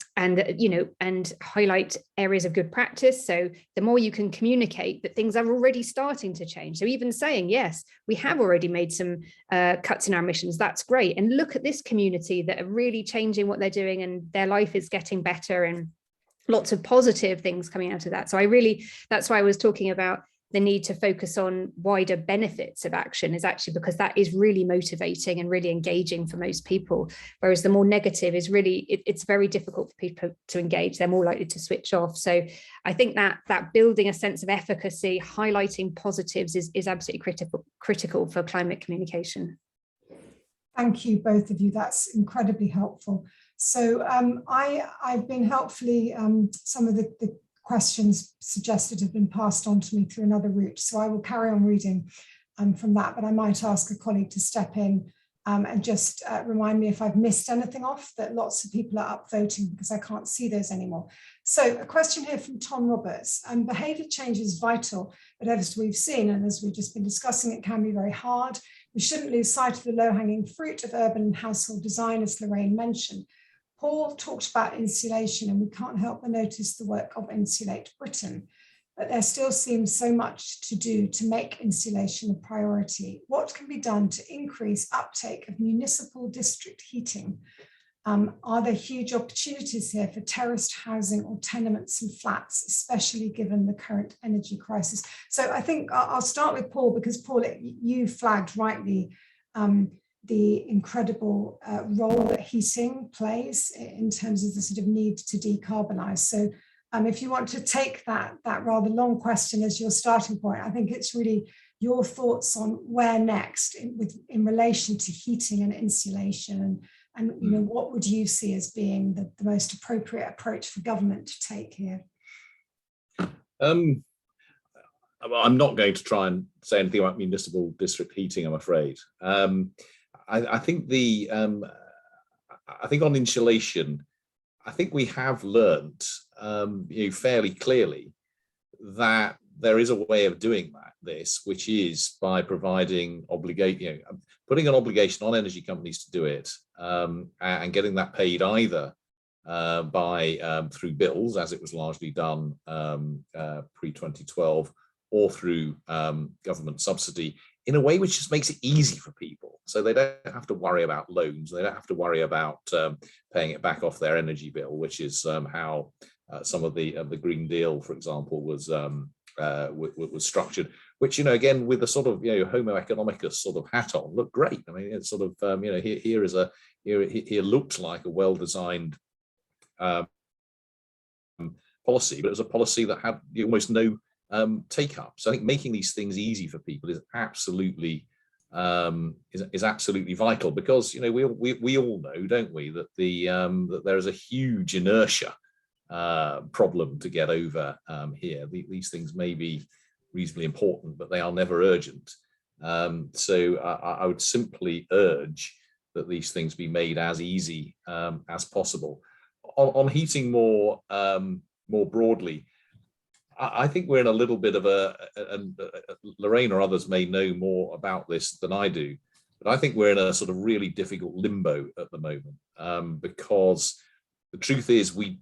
highlight areas of good practice. So the more you can communicate that things are already starting to change. So even saying, yes, we have already made some cuts in our emissions, that's great. And look at this community that are really changing what they're doing and their life is getting better, and lots of positive things coming out of that. So that's why I was talking about the need to focus on wider benefits of action, is actually because that is really motivating and really engaging for most people. Whereas the more negative is really, it's very difficult for people to engage. They're more likely to switch off. So I think that building a sense of efficacy, highlighting positives is absolutely critical for climate communication.
Thank you, both of you. That's incredibly helpful. So I've been helpfully, some of the questions suggested have been passed on to me through another route. So I will carry on reading from that, but I might ask a colleague to step in and just remind me if I've missed anything off, that lots of people are upvoting because I can't see those anymore. So a question here from Tom Roberts. Behaviour change is vital, but as we've seen, and as we've just been discussing, it can be very hard. We shouldn't lose sight of the low-hanging fruit of urban and household design, as Lorraine mentioned. Paul talked about insulation, and we can't help but notice the work of Insulate Britain, but there still seems so much to do to make insulation a priority. What can be done to increase uptake of municipal district heating? Are there huge opportunities here for terraced housing or tenements and flats, especially given the current energy crisis? So I think I'll start with Paul, because Paul, you flagged rightly the incredible role that heating plays in terms of the sort of need to decarbonise. So if you want to take that rather long question as your starting point, I think it's really your thoughts on where next in relation to heating and insulation, and what would you see as being the most appropriate approach for government to take here?
I'm not going to try and say anything about municipal district heating, I'm afraid. I think I think on insulation, I think we have learnt fairly clearly that there is a way of doing this, which is by providing putting an obligation on energy companies to do it, and getting that paid either through bills, as it was largely done pre-2012, or through government subsidy, in a way which just makes it easy for people. So they don't have to worry about loans, they don't have to worry about paying it back off their energy bill, which is how some of the Green Deal, for example, was structured, which, again, with a sort of, Homo economicus sort of hat on, looked great. I mean, it's sort of, here looked like a well-designed policy, but it was a policy that had almost no take up. So I think making these things easy for people is absolutely vital, because we all know, don't we, that that there is a huge inertia problem to get over here. These things may be reasonably important, but they are never urgent. So I would simply urge that these things be made as easy as possible. On heating more broadly, I think we're in a little bit of and Lorraine or others may know more about this than I do, But I think we're in a sort of really difficult limbo at the moment, because the truth is we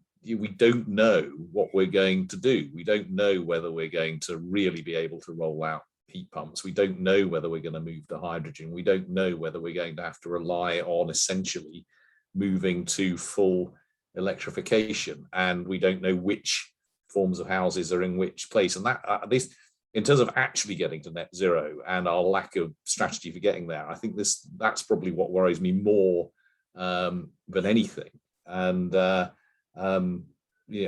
don't know what we're going to do. We don't know whether we're going to really be able to roll out heat pumps. We don't know whether we're going to move to hydrogen. We don't know whether we're going to have to rely on essentially moving to full electrification, and we don't know which forms of houses are in which place. And that this, in terms of actually getting to net zero and our lack of strategy for getting there, I think that's probably what worries me more than anything. And yeah,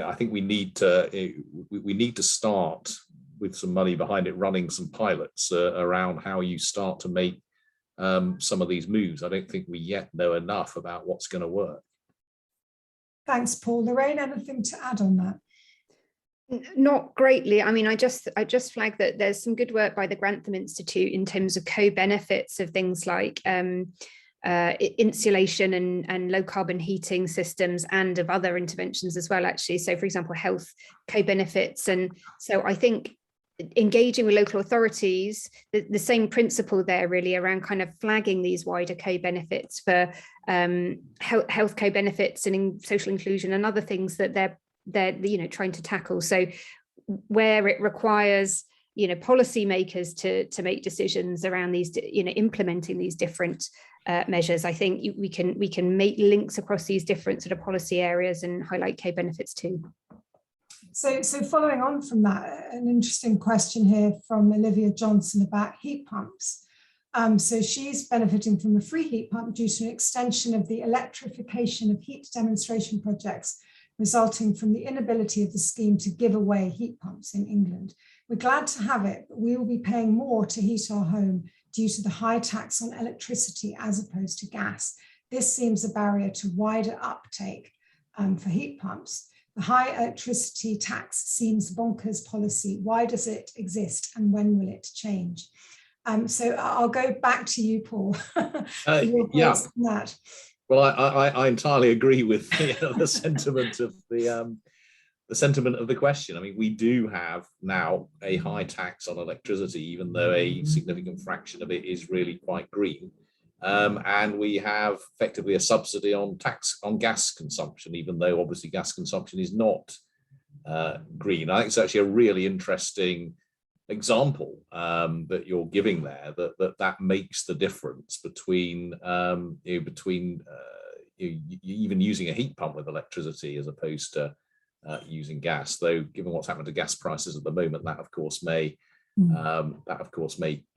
I think we need to start with some money behind it, running some pilots around how you start to make some of these moves. I don't think we yet know enough about what's going to work.
Thanks, Paul. Lorraine, anything to add on that?
Not greatly. I mean, I just flagged that there's some good work by the Grantham Institute in terms of co-benefits of things like insulation and low carbon heating systems, and of other interventions as well, actually. So, for example, health co-benefits. And so I think engaging with local authorities, the same principle there really around kind of flagging these wider co-benefits for health co-benefits and in social inclusion and other things that they're trying to tackle. So where it requires policymakers to make decisions around these implementing these different measures, I think we can make links across these different sort of policy areas and highlight co-benefits too.
So following on from that, an interesting question here from Olivia Johnson about heat pumps. So she's benefiting from a free heat pump due to an extension of the electrification of heat demonstration projects resulting from the inability of the scheme to give away heat pumps in England. We're glad to have it, but we will be paying more to heat our home due to the high tax on electricity as opposed to gas. This seems a barrier to wider uptake for heat pumps. The high electricity tax seems bonkers policy. Why does it exist and when will it change? So I'll go back to you, Paul.
Yeah. That. Well, I entirely agree with the sentiment of the sentiment of the question. I mean, we do have now a high tax on electricity, even though a significant fraction of it is really quite green. And we have effectively a subsidy on tax on gas consumption, even though obviously gas consumption is not green. I think it's actually a really interesting example that you're giving there, that makes the difference between even using a heat pump with electricity as opposed to using gas. Though, given what's happened to gas prices at the moment, that of course may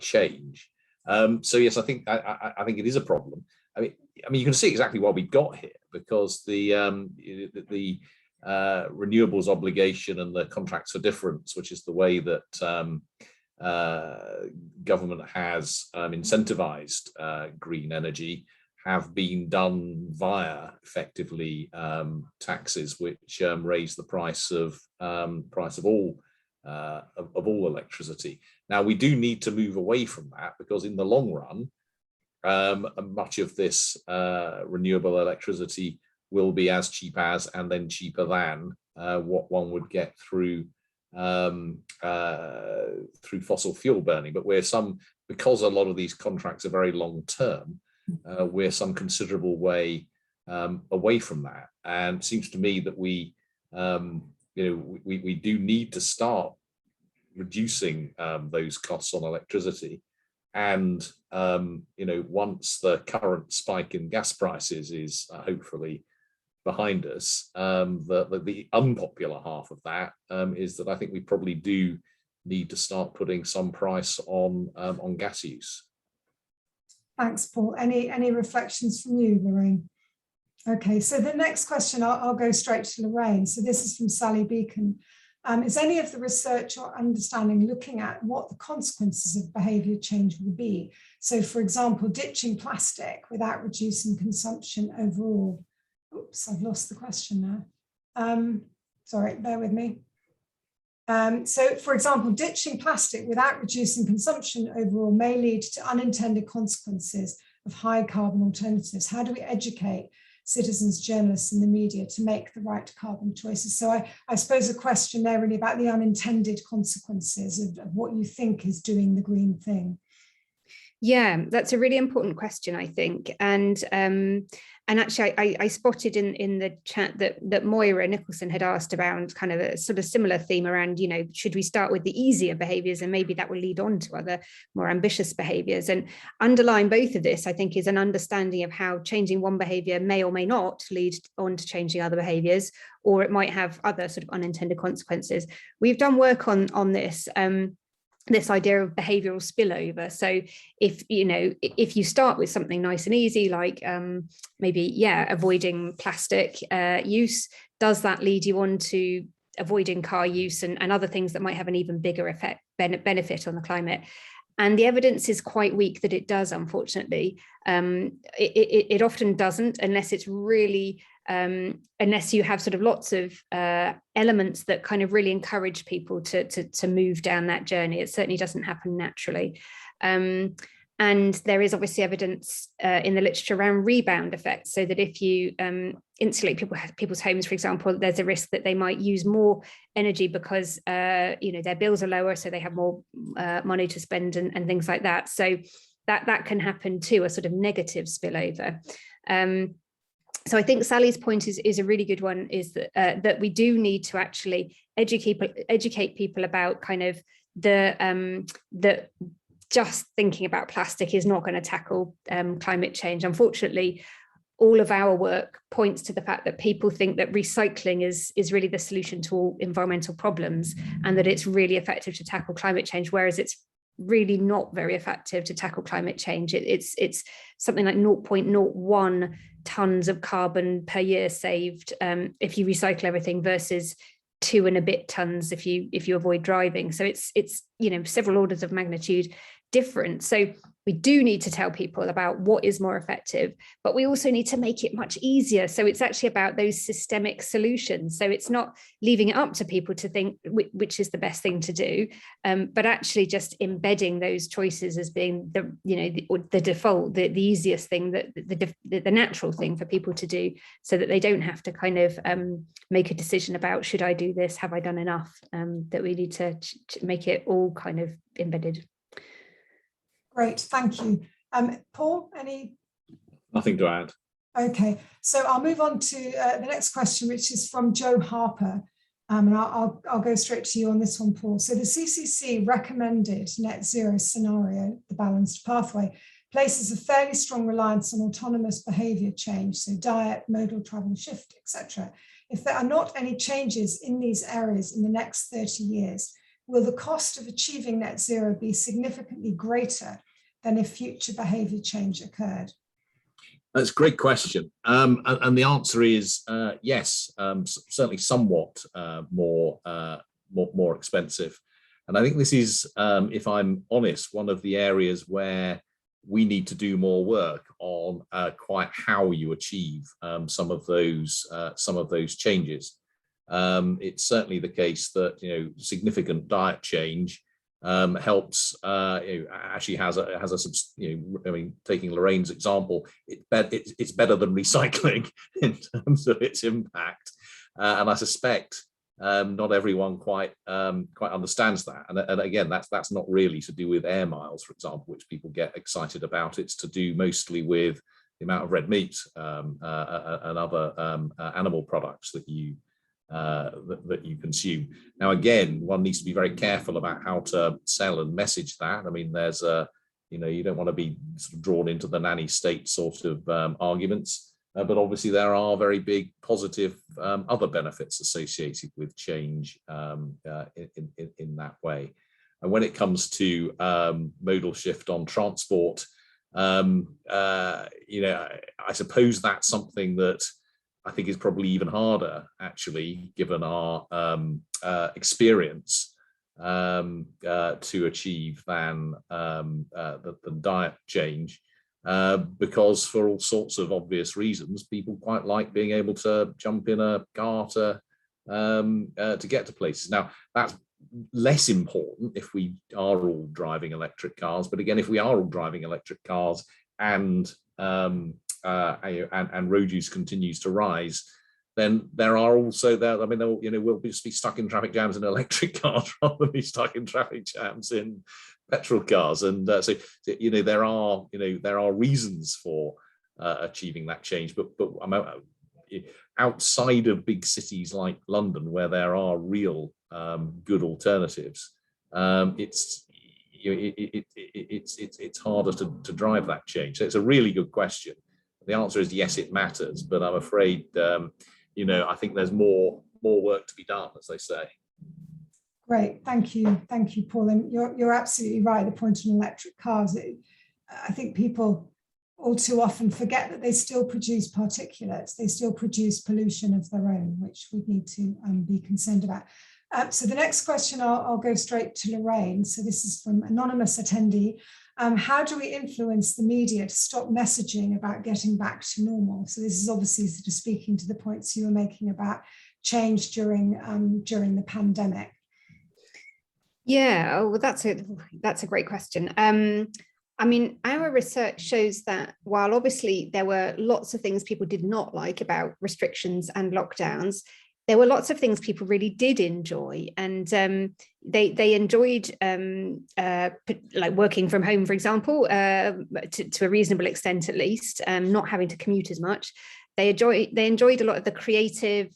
change. So yes, I think it is a problem. I mean, you can see exactly why we got here, because the renewables obligation and the contracts for difference, which is the way that government has incentivized green energy, have been done via effectively taxes which raise the price of all electricity. Now, we do need to move away from that, because in the long run, much of this renewable electricity will be as cheap as, and then cheaper than what one would get through fossil fuel burning. But because a lot of these contracts are very long term, we're some considerable way away from that. And it seems to me that we do need to start reducing those costs on electricity. And once the current spike in gas prices is hopefully behind us, the unpopular half of that is that I think we probably do need to start putting some price on gas use.
Thanks, Paul. Any reflections from you, Lorraine? Okay, so the next question, I'll go straight to Lorraine. So this is from Sally Beacon. Is any of the research or understanding looking at what the consequences of behaviour change will be? So, for example, ditching plastic without reducing consumption overall. Oops, I've lost the question now. Sorry, bear with me. So, for example, ditching plastic without reducing consumption overall may lead to unintended consequences of high carbon alternatives. How do we educate citizens, journalists and the media to make the right carbon choices? So I suppose a question there really about the unintended consequences of what you think is doing the green thing.
Yeah, that's a really important question, I think. And actually, I spotted in the chat that Moira Nicholson had asked around kind of a sort of similar theme around, should we start with the easier behaviours and maybe that will lead on to other more ambitious behaviours? And underlying both of this, I think, is an understanding of how changing one behaviour may or may not lead on to changing other behaviours, or it might have other sort of unintended consequences. We've done work on this. This idea of behavioural spillover. So if you start with something nice and easy, like maybe avoiding plastic use, does that lead you on to avoiding car use and other things that might have an even bigger benefit on the climate? And the evidence is quite weak that it does, unfortunately. It often doesn't, unless it's really unless you have sort of lots of elements that kind of really encourage people to move down that journey. It certainly doesn't happen naturally. And there is obviously evidence in the literature around rebound effects, so that if you insulate people's homes, for example, there's a risk that they might use more energy because their bills are lower, so they have more money to spend and things like that. So that can happen too, a sort of negative spillover. So I think Sally's point is a really good one, is that we do need to actually educate people about kind of that just thinking about plastic is not going to tackle climate change. Unfortunately, all of our work points to the fact that people think that recycling is really the solution to all environmental problems, and that it's really effective to tackle climate change, whereas it's really not very effective to tackle climate change. It's something like 0.01 tons of carbon per year saved if you recycle everything, versus 2 and a bit tons if you avoid driving. So it's several orders of magnitude different. So we do need to tell people about what is more effective, but we also need to make it much easier. So it's actually about those systemic solutions. So it's not leaving it up to people to think which is the best thing to do, but actually just embedding those choices as being the default, the easiest thing, the natural thing for people to do, so that they don't have to kind of make a decision about, should I do this? Have I done enough? That we need to make it all kind of embedded.
Great, thank you. Paul, any?
Nothing to add.
Okay, so I'll move on to the next question, which is from Joe Harper. And I'll go straight to you on this one, Paul. So the CCC recommended net zero scenario, the balanced pathway, places a fairly strong reliance on autonomous behaviour change, so diet, modal travel shift, etc. If there are not any changes in these areas in the next 30 years, will the cost of achieving net zero be significantly greater than if future behaviour change occurred?
That's a great question. And the answer is yes, certainly somewhat more expensive. And I think this is, if I'm honest, one of the areas where we need to do more work on quite how you achieve some of those changes. It's certainly the case that significant diet change helps. Actually has a taking Lorraine's example, it's better than recycling in terms of its impact, and I suspect not everyone quite understands that. And again, that's not really to do with air miles, for example, which people get excited about. It's to do mostly with the amount of red meat and other animal products that you consume. Now, again, one needs to be very careful about how to sell and message that. I mean, there's you don't want to be sort of drawn into the nanny state sort of arguments, but obviously there are very big positive other benefits associated with change in that way. And when it comes to modal shift on transport, I suppose that's something that I think is probably even harder, actually, given our experience to achieve than the diet change, because for all sorts of obvious reasons, people quite like being able to jump in a car to get to places. Now, that's less important if we are all driving electric cars, but again, if we are all driving electric cars and road use continues to rise, then there are also there. I mean, we'll just be stuck in traffic jams in electric cars rather than be stuck in traffic jams in petrol cars. And so there are reasons for achieving that change, but outside of big cities like London, where there are real good alternatives, it's harder to drive that change. So it's a really good question. The answer is yes, it matters, but I'm afraid I think there's more work to be done, as they say.
Great, thank you, Paul. And you're absolutely right. The point on electric cars, I think people all too often forget that they still produce particulates, they still produce pollution of their own, which we need to be concerned about. So the next question, I'll go straight to Lorraine. So this is from anonymous attendee. How do we influence the media to stop messaging about getting back to normal? So this is obviously sort of speaking to the points you were making about change during the pandemic.
Yeah, well, that's a great question. I mean, our research shows that while obviously there were lots of things people did not like about restrictions and lockdowns, there were lots of things people really did enjoy, and they enjoyed like working from home, for example, to a reasonable extent at least, not having to commute as much. They enjoyed a lot of the creative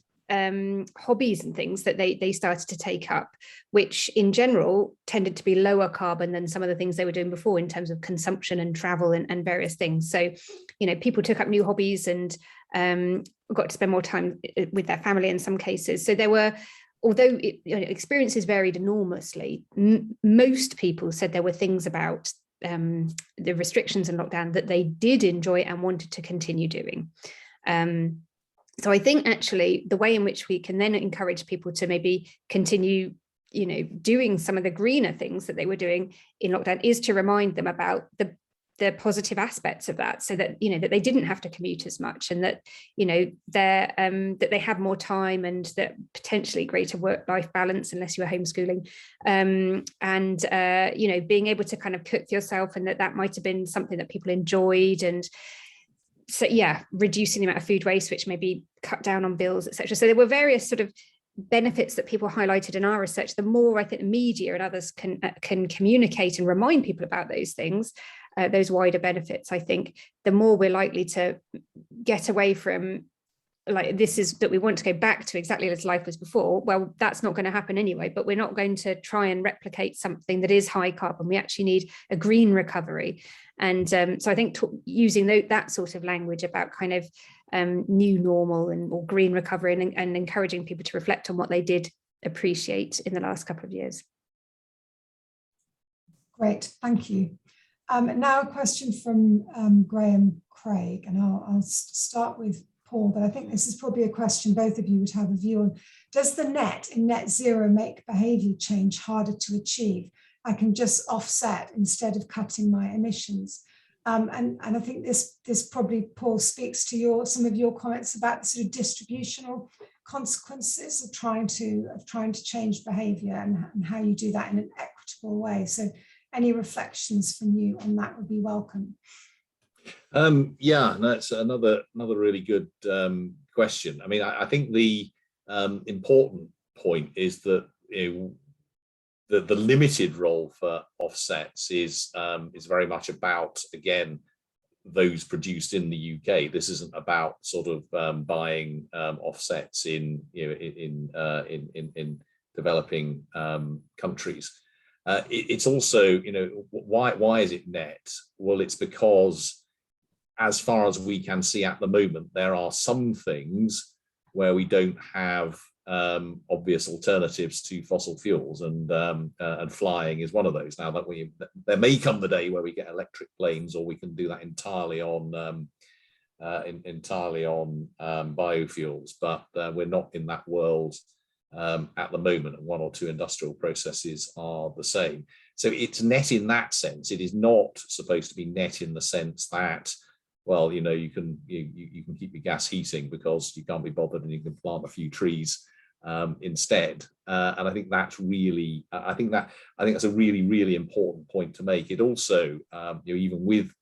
hobbies and things that they started to take up, which in general tended to be lower carbon than some of the things they were doing before in terms of consumption and travel and various things. So, people took up new hobbies and got to spend more time with their family in some cases. So there were, although experiences varied enormously, most people said there were things about the restrictions and lockdown that they did enjoy and wanted to continue doing. So I think actually the way in which we can then encourage people to maybe continue, doing some of the greener things that they were doing in lockdown is to remind them about the positive aspects of that, so that that they didn't have to commute as much, and that that they had more time, and that potentially greater work-life balance unless you were homeschooling, and being able to kind of cook for yourself, and that might have been something that people enjoyed. And so reducing the amount of food waste, which maybe cut down on bills, etc. So there were various sort of benefits that people highlighted in our research. The more I think the media and others can communicate and remind people about those things, those wider benefits, I think the more we're likely to get away from like this is that we want to go back to exactly as life was before. Well, that's not going to happen anyway, but we're not going to try and replicate something that is high carbon. We actually need a green recovery. And so I think using that sort of language about kind of new normal or green recovery, and encouraging people to reflect on what they did appreciate in the last couple of years.
Great, thank you. Now a question from Graham Craig, and I'll start with Paul, but I think this is probably a question both of you would have a view on. Does the net in net zero make behaviour change harder to achieve? I can just offset instead of cutting my emissions. And I think this probably, Paul, speaks to some of your comments about the sort of distributional consequences of trying to change behaviour, and how you do that in an equitable way. So any reflections from you on that would be welcome.
That's another really good question. I mean, I think the important point is that the limited role for offsets is very much about, again, those produced in the UK. This isn't about sort of buying offsets in developing countries. It's also, why is it net? Well, it's because, as far as we can see at the moment, there are some things where we don't have obvious alternatives to fossil fuels, and flying is one of those. Now that there may come the day where we get electric planes, or we can do that entirely on biofuels, but we're not in that world at the moment, and one or two industrial processes are the same. So it's net in that sense. It is not supposed to be net in the sense that, well, you can keep your gas heating because you can't be bothered, and you can plant a few trees instead. And I think that's really, I think that's a really, really important point to make. It also, even with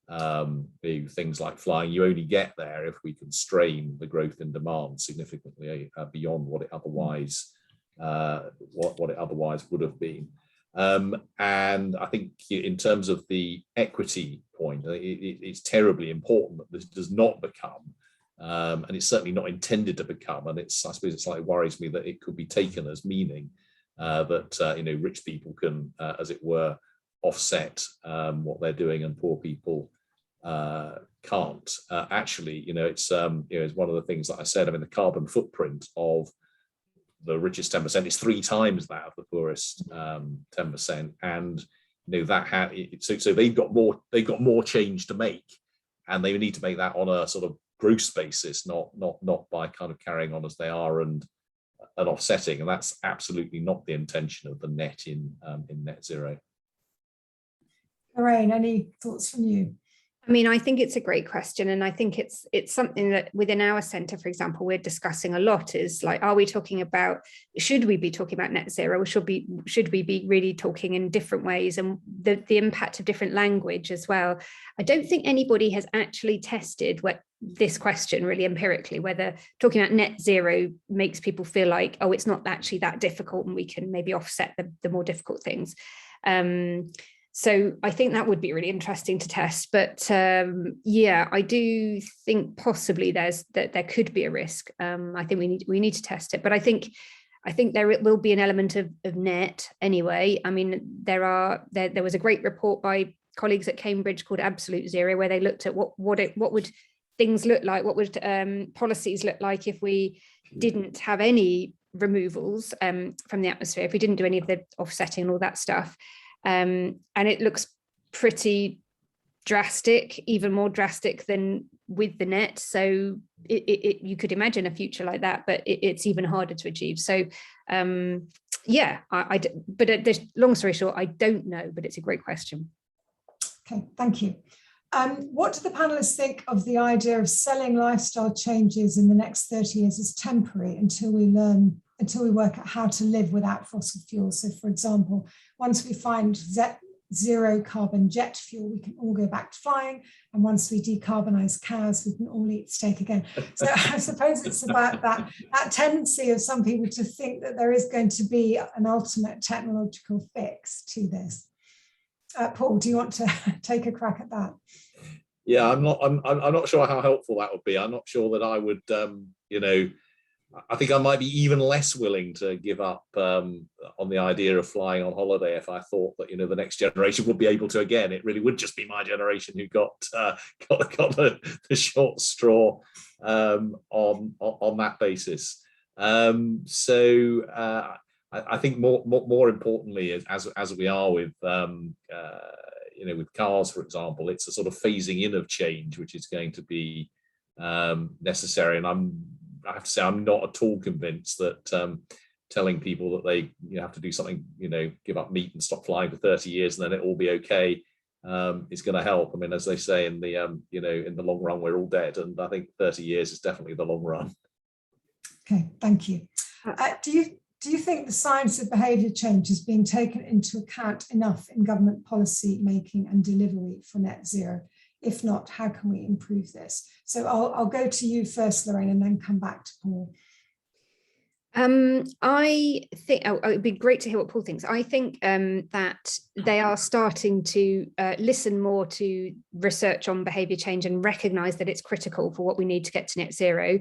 things like flying. You only get there if we constrain the growth in demand significantly beyond what it otherwise would have been. And I think in terms of the equity point, it's terribly important that this does not become, and it's certainly not intended to become, and I suppose it slightly worries me that it could be taken as meaning that rich people can, as it were, offset what they're doing and poor people can't. Actually, it's one of the things that I said. I mean, the carbon footprint of the richest 10% is 3 times that of the poorest 10%, and so they've got more change to make, and they need to make that on a sort of gross basis, not by kind of carrying on as they are and offsetting, and that's absolutely not the intention of the net in net zero.
Lorraine, any thoughts from you?
I mean, I think it's a great question, and I think it's something that within our centre, for example, we're discussing a lot. Is like, are we talking about, should we be talking about net zero, or should we be really talking in different ways, and the impact of different language as well? I don't think anybody has actually tested this question really empirically, whether talking about net zero makes people feel like, oh, it's not actually that difficult, and we can maybe offset the more difficult things. So I think that would be really interesting to test. But yeah, I do think possibly there could be a risk. I think we need to test it. But I think there will be an element of net anyway. I mean, there was a great report by colleagues at Cambridge called Absolute Zero, where they looked at what would things look like, what would policies look like if we didn't have any removals from the atmosphere, if we didn't do any of the offsetting and all that stuff. And it looks pretty drastic, even more drastic than with the net. So you could imagine a future like that, but it's even harder to achieve. So yeah, but long story short, I don't know, but it's a great question.
Okay, thank you. What do the panelists think of the idea of selling lifestyle changes in the next 30 years as temporary until we work out how to live without fossil fuels? So for example, once we find zero carbon jet fuel, we can all go back to flying. And once we decarbonize cows, we can all eat steak again. So I suppose it's about that tendency of some people to think that there is going to be an ultimate technological fix to this. Paul, do you want to take a crack at that?
Yeah, I'm not sure how helpful that would be. I'm not sure that I would, I think I might be even less willing to give up on the idea of flying on holiday if I thought that the next generation would be able to again. It really would just be my generation who got the short straw on that basis. So I think more importantly, as we are with with cars, for example, it's a sort of phasing in of change which is going to be necessary, and I have to say I'm not at all convinced that telling people that they have to do something, give up meat and stop flying for 30 years and then it'll all be okay, is going to help. I mean, as they say in the in the long run we're all dead, and I think 30 years is definitely the long run.
Okay, thank you. Do you think the science of behaviour change is being taken into account enough in government policy making and delivery for net zero? If not, how can we improve this? So I'll go to you first, Lorraine, and then come back to Paul.
I think it would be great to hear what Paul thinks. I think that they are starting to listen more to research on behaviour change and recognise that it's critical for what we need to get to net zero.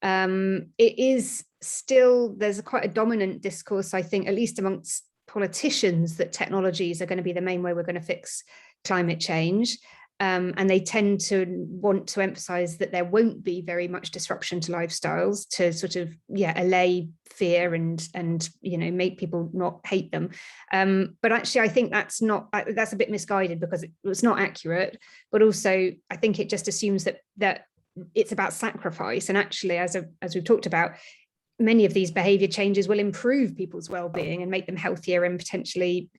It is still, there's quite a dominant discourse, I think, at least amongst politicians, that technologies are going to be the main way we're going to fix climate change. And they tend to want to emphasize that there won't be very much disruption to lifestyles to sort of, allay fear and make people not hate them. But actually, I think that's a bit misguided, because it's not accurate. But also, I think it just assumes that it's about sacrifice. And actually, as we've talked about, many of these behavior changes will improve people's well-being and make them healthier and potentially,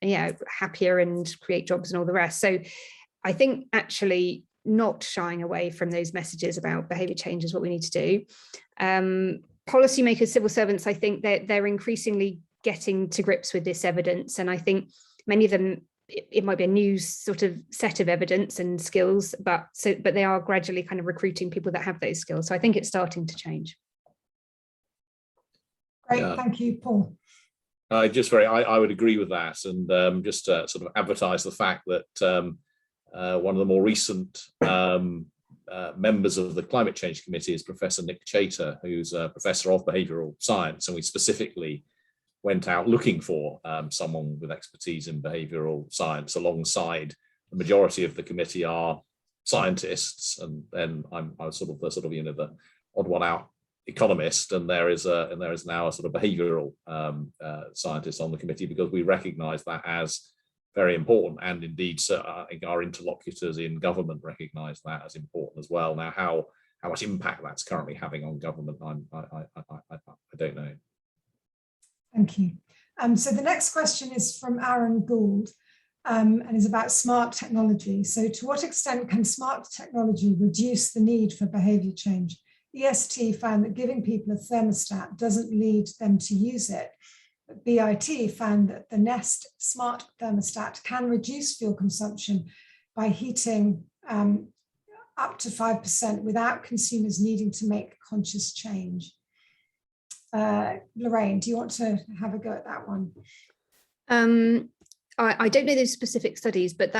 happier and create jobs and all the rest. So I think actually not shying away from those messages about behaviour change is what we need to do. Policymakers, civil servants, I think they're increasingly getting to grips with this evidence. And I think many of them it might be a new sort of set of evidence and skills, but they are gradually kind of recruiting people that have those skills. So I think it's starting to change.
Great, thank you, Paul.
I would agree with that, and just to sort of advertise the fact that one of the more recent members of the Climate Change Committee is Professor Nick Chater, who's a professor of behavioural science, and we specifically went out looking for someone with expertise in behavioural science. Alongside the majority of the committee are scientists, and then I'm sort of the odd one out economist, and there is now a sort of behavioural scientist on the committee, because we recognise that as very important, and indeed, so I think our interlocutors in government recognise that as important as well. Now, how much impact that's currently having on government, I don't know.
Thank you. So the next question is from Aaron Gould, and is about smart technology. So to what extent can smart technology reduce the need for behaviour change? EST found that giving people a thermostat doesn't lead them to use it. But BIT found that the Nest smart thermostat can reduce fuel consumption by heating up to 5% without consumers needing to make conscious change. Lorraine, do you want to have a go at that one?
I don't know those specific studies, but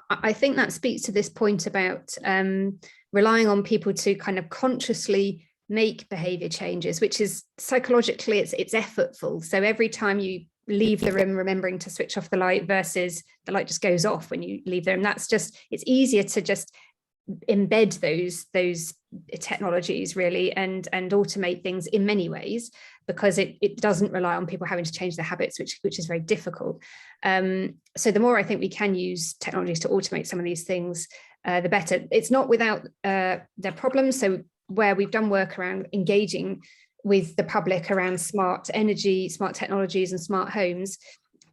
I think that speaks to this point about relying on people to kind of consciously make behaviour changes, which is psychologically it's effortful. So every time you leave the room remembering to switch off the light versus the light just goes off when you leave the room, it's easier to just embed those technologies really and automate things in many ways, because it doesn't rely on people having to change their habits, which is very difficult. So the more I think we can use technologies to automate some of these things, the better. It's not without their problems. So where we've done work around engaging with the public around smart energy, smart technologies and smart homes,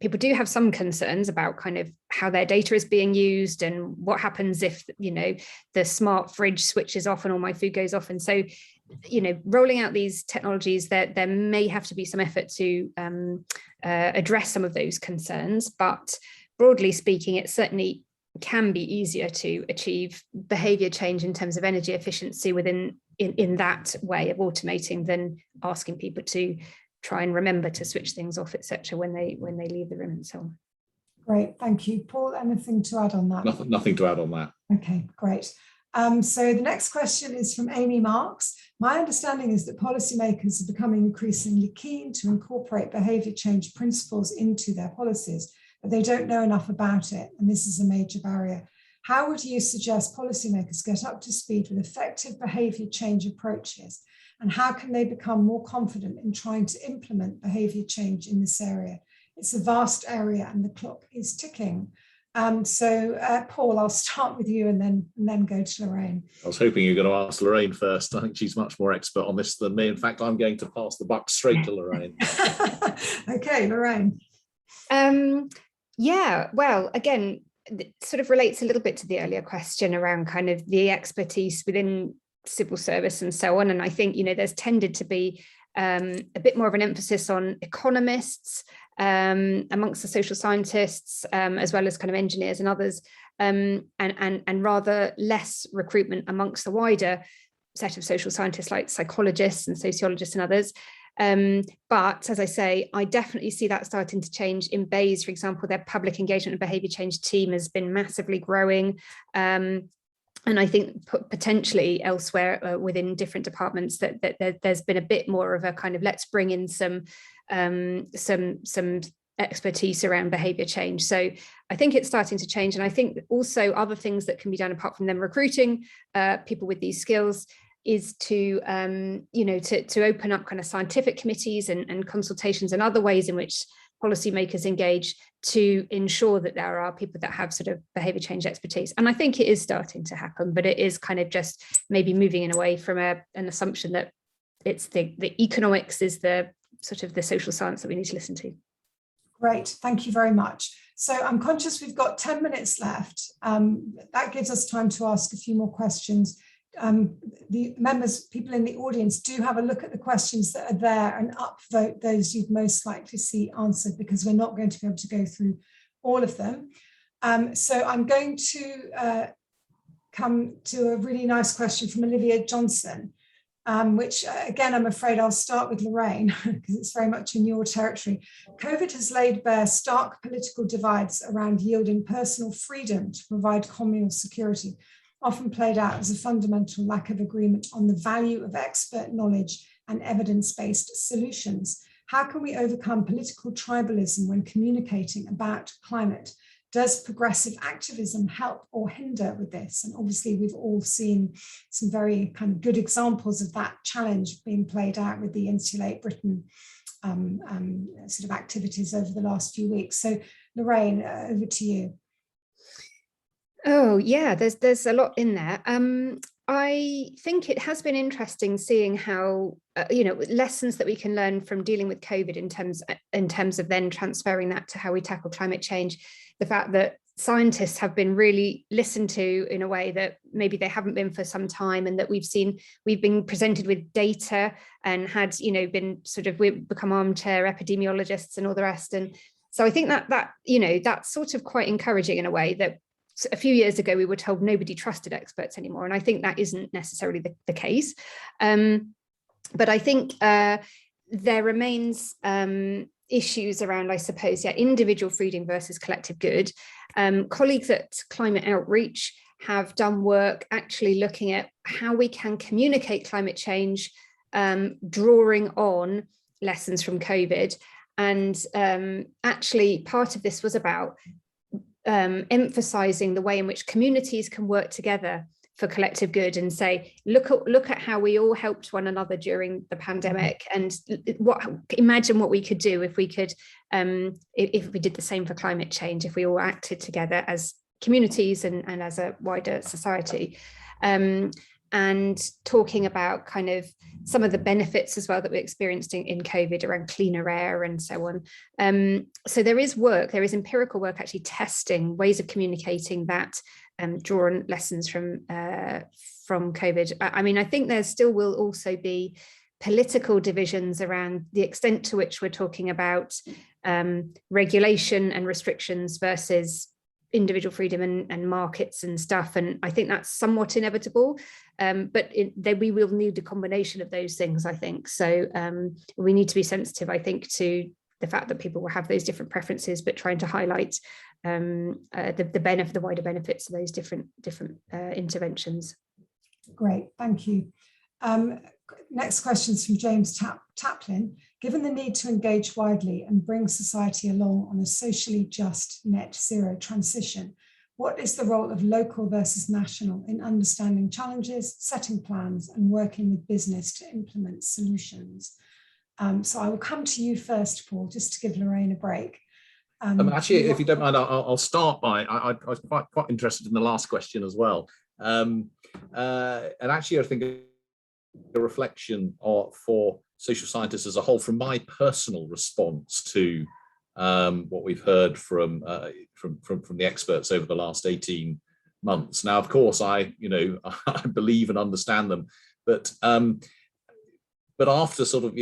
people do have some concerns about kind of how their data is being used and what happens if, the smart fridge switches off and all my food goes off. And so, rolling out these technologies, there may have to be some effort to address some of those concerns. But broadly speaking, it certainly can be easier to achieve behaviour change in terms of energy efficiency in that way of automating than asking people to try and remember to switch things off, etc., when they leave the room and so on.
Great, thank you. Paul, anything to add on that?
Nothing to add on that.
Okay, great. So the next question is from Amy Marks. My understanding is that policymakers are becoming increasingly keen to incorporate behaviour change principles into their policies, but they don't know enough about it, and this is a major barrier. How would you suggest policymakers get up to speed with effective behaviour change approaches, and how can they become more confident in trying to implement behaviour change in this area? It's a vast area and the clock is ticking. Paul, I'll start with you and then go to Lorraine.
I was hoping you were going to ask Lorraine first. I think she's much more expert on this than me. In fact, I'm going to pass the buck straight to Lorraine.
Okay, Lorraine.
Yeah, well, again, it sort of relates a little bit to the earlier question around kind of the expertise within civil service and so on. And I think, there's tended to be a bit more of an emphasis on economists amongst the social scientists, as well as kind of engineers and others, and rather less recruitment amongst the wider set of social scientists like psychologists and sociologists and others. But as I say, I definitely see that starting to change. In BEIS, for example, their public engagement and behaviour change team has been massively growing. And I think potentially elsewhere within different departments that there's been a bit more of a kind of let's bring in some expertise around behaviour change. So I think it's starting to change. And I think also other things that can be done apart from them recruiting people with these skills is to to open up kind of scientific committees and consultations and other ways in which policymakers engage to ensure that there are people that have sort of behaviour change expertise. And I think it is starting to happen, but it is kind of just maybe moving in away from an assumption that it's the economics is the sort of the social science that we need to listen to.
Great, thank you very much. So I'm conscious we've got 10 minutes left. That gives us time to ask a few more questions. The members, people in the audience, do have a look at the questions that are there and upvote those you'd most likely see answered, because we're not going to be able to go through all of them. So I'm going to come to a really nice question from Olivia Johnson, which again, I'm afraid I'll start with Lorraine because it's very much in your territory. COVID has laid bare stark political divides around yielding personal freedom to provide communal security, often played out as a fundamental lack of agreement on the value of expert knowledge and evidence-based solutions. How can we overcome political tribalism when communicating about climate? Does progressive activism help or hinder with this? And obviously we've all seen some very kind of good examples of that challenge being played out with the Insulate Britain sort of activities over the last few weeks. So Lorraine, over to you.
Oh yeah, there's a lot in there. I think it has been interesting seeing how lessons that we can learn from dealing with COVID in terms of then transferring that to how we tackle climate change. The fact that scientists have been really listened to in a way that maybe they haven't been for some time, and that we've been presented with data and had we've become armchair epidemiologists and all the rest. And so I think that's sort of quite encouraging in a way that a few years ago we were told nobody trusted experts anymore, and I think that isn't necessarily the case. But I think there remains issues around, I suppose, individual freedom versus collective good. Colleagues at Climate Outreach have done work actually looking at how we can communicate climate change, drawing on lessons from COVID. And actually part of this was about emphasizing the way in which communities can work together for collective good, and say, look at how we all helped one another during the pandemic, and imagine what we could do if we could if we did the same for climate change, if we all acted together as communities and as a wider society. And talking about kind of some of the benefits as well that we experienced in COVID around cleaner air and so on. So there is empirical work actually testing ways of communicating that, draw on lessons from COVID. I mean, I think there still will also be political divisions around the extent to which we're talking about regulation and restrictions versus individual freedom and markets and stuff. And I think that's somewhat inevitable, but we will need a combination of those things, I think. So we need to be sensitive, I think, to the fact that people will have those different preferences, but trying to highlight the wider benefits of those different interventions.
Great, thank you. Next question is from James Taplin. Given the need to engage widely and bring society along on a socially just net zero transition, what is the role of local versus national in understanding challenges, setting plans, and working with business to implement solutions? So I will come to you first, Paul, just to give Lorraine a break.
Actually, if you don't mind, I'll start by, I was quite interested in the last question as well. And actually, I think a reflection for social scientists as a whole, from my personal response to what we've heard from the experts over the last 18 months. Now, of course, I believe and understand them, but after sort of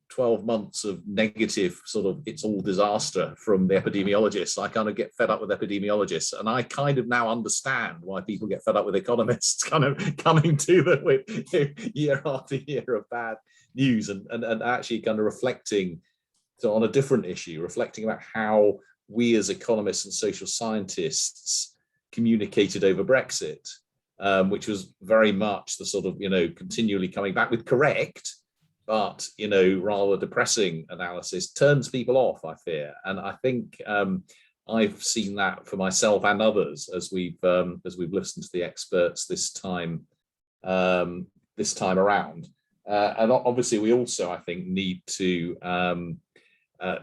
12 months of negative sort of it's all disaster from the epidemiologists, I kind of get fed up with epidemiologists, and I kind of now understand why people get fed up with economists kind of coming to them with year after year of bad news, and actually kind of reflecting on a different issue, reflecting about how we as economists and social scientists communicated over Brexit, which was very much the sort of continually coming back with correct but rather depressing analysis, turns people off, I fear. And I think I've seen that for myself and others as we've listened to the experts this time around. And obviously we also, I think, need to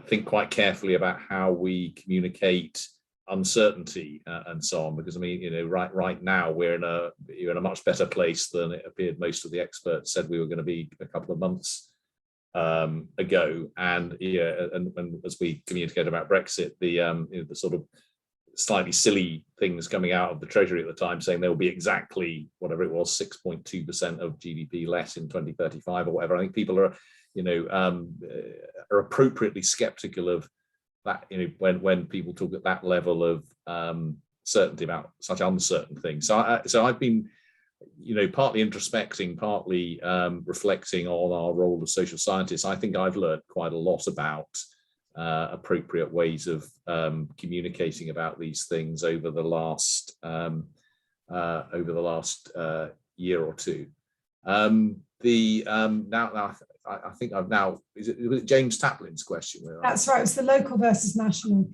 think quite carefully about how we communicate uncertainty and so on, because I mean, right now we're in a much better place than it appeared most of the experts said we were going to be a couple of months ago. And and as we communicated about Brexit, the sort of slightly silly things coming out of the Treasury at the time saying there will be exactly whatever it was, 6.2% of GDP less in 2035 or whatever. I think people are appropriately skeptical of that, you know, when people talk at that level of certainty about such uncertain things. So I've been, you know, partly introspecting, partly reflecting on our role as social scientists. I think I've learned quite a lot about appropriate ways of communicating about these things over the last year or two. I think I've now, was it James Taplin's question?
That's right, it's the local versus national.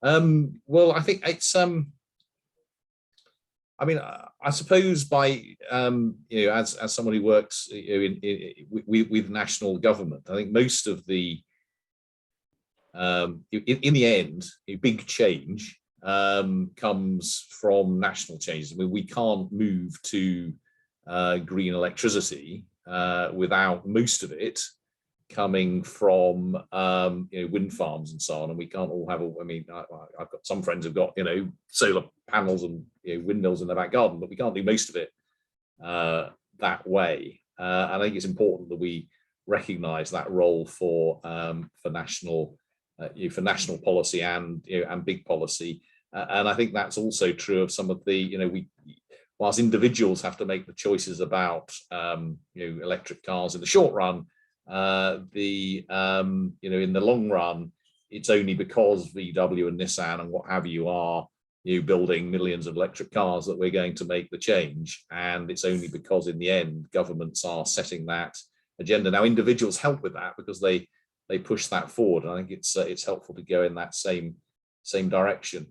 Well, I think it's I mean, I suppose by you know, as someone who works, you know, with national government, I think most of the in the end, a big change comes from national changes. I mean, we can't move to green electricity without most of it coming from you know, wind farms and so on, and we can't all have. I mean, I've got some friends who've got, you know, solar panels and, you know, windmills in their back garden, but we can't do most of it that way. And I think it's important that we recognise that role for national, you know, for national policy and, you know, and big policy. And I think that's also true of some of the, you know, whilst individuals have to make the choices about you know, electric cars in the short run, you know, in the long run, it's only because VW and Nissan and what have you are, you know, building millions of electric cars that we're going to make the change. And it's only because in the end governments are setting that agenda. Now, individuals help with that because they push that forward, and I think it's helpful to go in that same direction.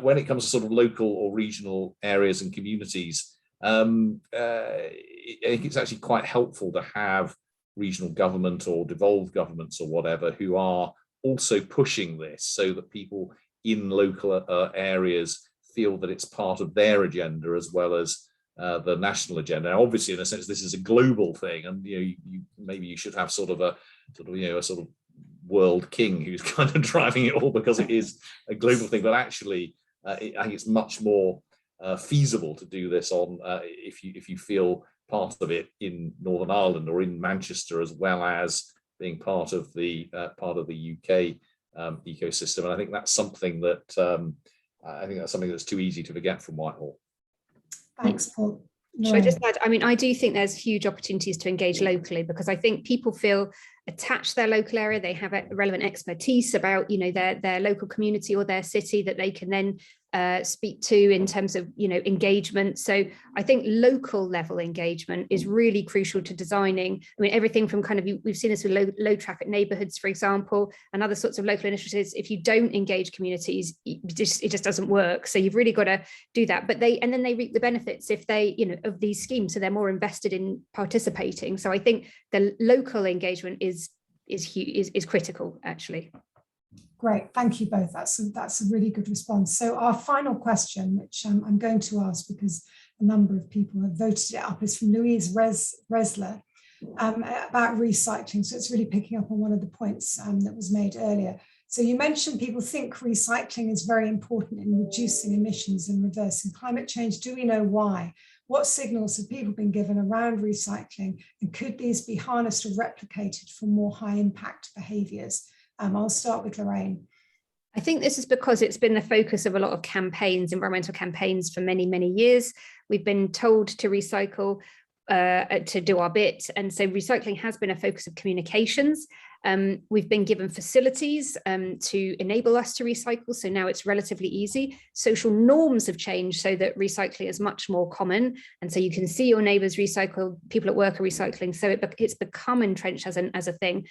When it comes to sort of local or regional areas and communities, I think it's actually quite helpful to have regional government or devolved governments or whatever who are also pushing this, so that people in local areas feel that it's part of their agenda as well as the national agenda. Now, obviously, in a sense, this is a global thing, and, you know, maybe you should have sort of you know, a sort of world king who's kind of driving it all, because it is a global thing. But actually, I think it's much more feasible to do this on if you feel part of it in Northern Ireland or in Manchester, as well as being part of the UK ecosystem. And I think that's something that that's too easy to forget from Whitehall.
Thanks, Paul.
Should I just add, I mean, I do think there's huge opportunities to engage locally, because I think people feel attached to their local area. They have a relevant expertise about, you know, their local community or their city that they can then speak to in terms of, you know, engagement. So I think local level engagement is really crucial to designing. I mean, everything from kind of, we've seen this with low traffic neighborhoods, for example, and other sorts of local initiatives. If you don't engage communities, it just doesn't work. So you've really got to do that. But then they reap the benefits if they, you know, of these schemes. So they're more invested in participating. So I think the local engagement is critical, actually.
Great, thank you both. That's a really good response. So our final question, which I'm going to ask because a number of people have voted it up, is from Louise Resler about recycling. So it's really picking up on one of the points that was made earlier. So you mentioned people think recycling is very important in reducing emissions and reversing climate change. Do we know why? What signals have people been given around recycling, and could these be harnessed or replicated for more high impact behaviours? I'll start with Lorraine.
I think this is because it's been the focus of a lot of campaigns, environmental campaigns, for many, many years. We've been told to recycle, to do our bit. And so recycling has been a focus of communications. We've been given facilities to enable us to recycle. So now it's relatively easy. Social norms have changed so that recycling is much more common. And so you can see your neighbours recycle, people at work are recycling. So it's become entrenched as a thing.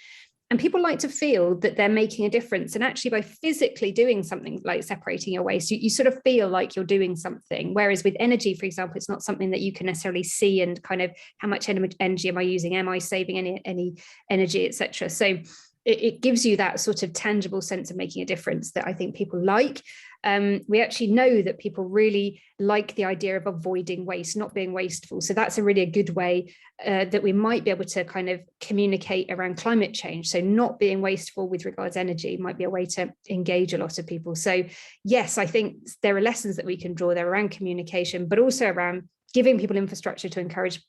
And people like to feel that they're making a difference. And actually, by physically doing something like separating your waste, you sort of feel like you're doing something. Whereas with energy, for example, it's not something that you can necessarily see, and kind of how much energy am I using? Am I saving any energy, etc. So it gives you that sort of tangible sense of making a difference that I think people like. We actually know that people really like the idea of avoiding waste, not being wasteful. So that's a really good way that we might be able to kind of communicate around climate change. So not being wasteful with regards to energy might be a way to engage a lot of people. So yes, I think there are lessons that we can draw there around communication, but also around giving people infrastructure to encourage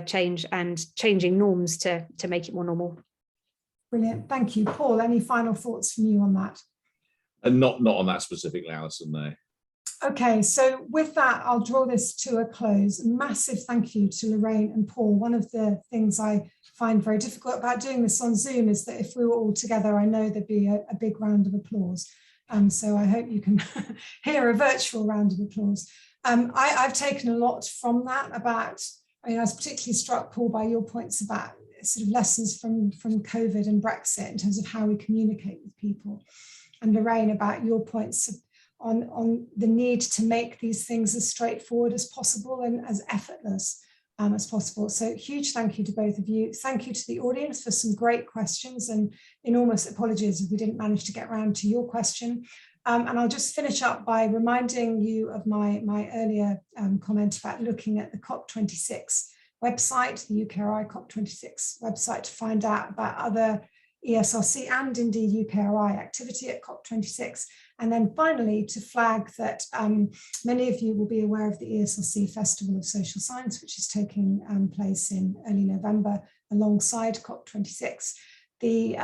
change and changing norms to make it more normal.
Brilliant, thank you. Paul, any final thoughts from you on that?
And not on that specifically, Alison, no.
Okay, so with that, I'll draw this to a close. Massive thank you to Lorraine and Paul. One of the things I find very difficult about doing this on Zoom is that if we were all together, I know there'd be a big round of applause. So I hope you can hear a virtual round of applause. I've taken a lot from that about, I was particularly struck, Paul, by your points about sort of lessons from COVID and Brexit in terms of how we communicate with people. And Lorraine, about your points on the need to make these things as straightforward as possible and as effortless as possible. So huge thank you to both of you. Thank you to the audience for some great questions, and enormous apologies if we didn't manage to get around to your question. And I'll just finish up by reminding you of my earlier comment about looking at the COP26 website, the UKRI COP26 website, to find out about other ESRC and indeed UKRI activity at COP26. And then finally, to flag that many of you will be aware of the ESRC Festival of Social Science, which is taking place in early November alongside COP26. The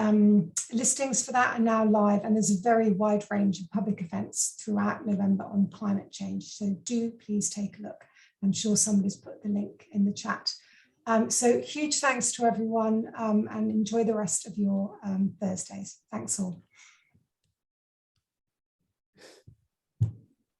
listings for that are now live, and there's a very wide range of public events throughout November on climate change. So do please take a look. I'm sure somebody's put the link in the chat. So huge thanks to everyone, and enjoy the rest of your Thursdays. Thanks all.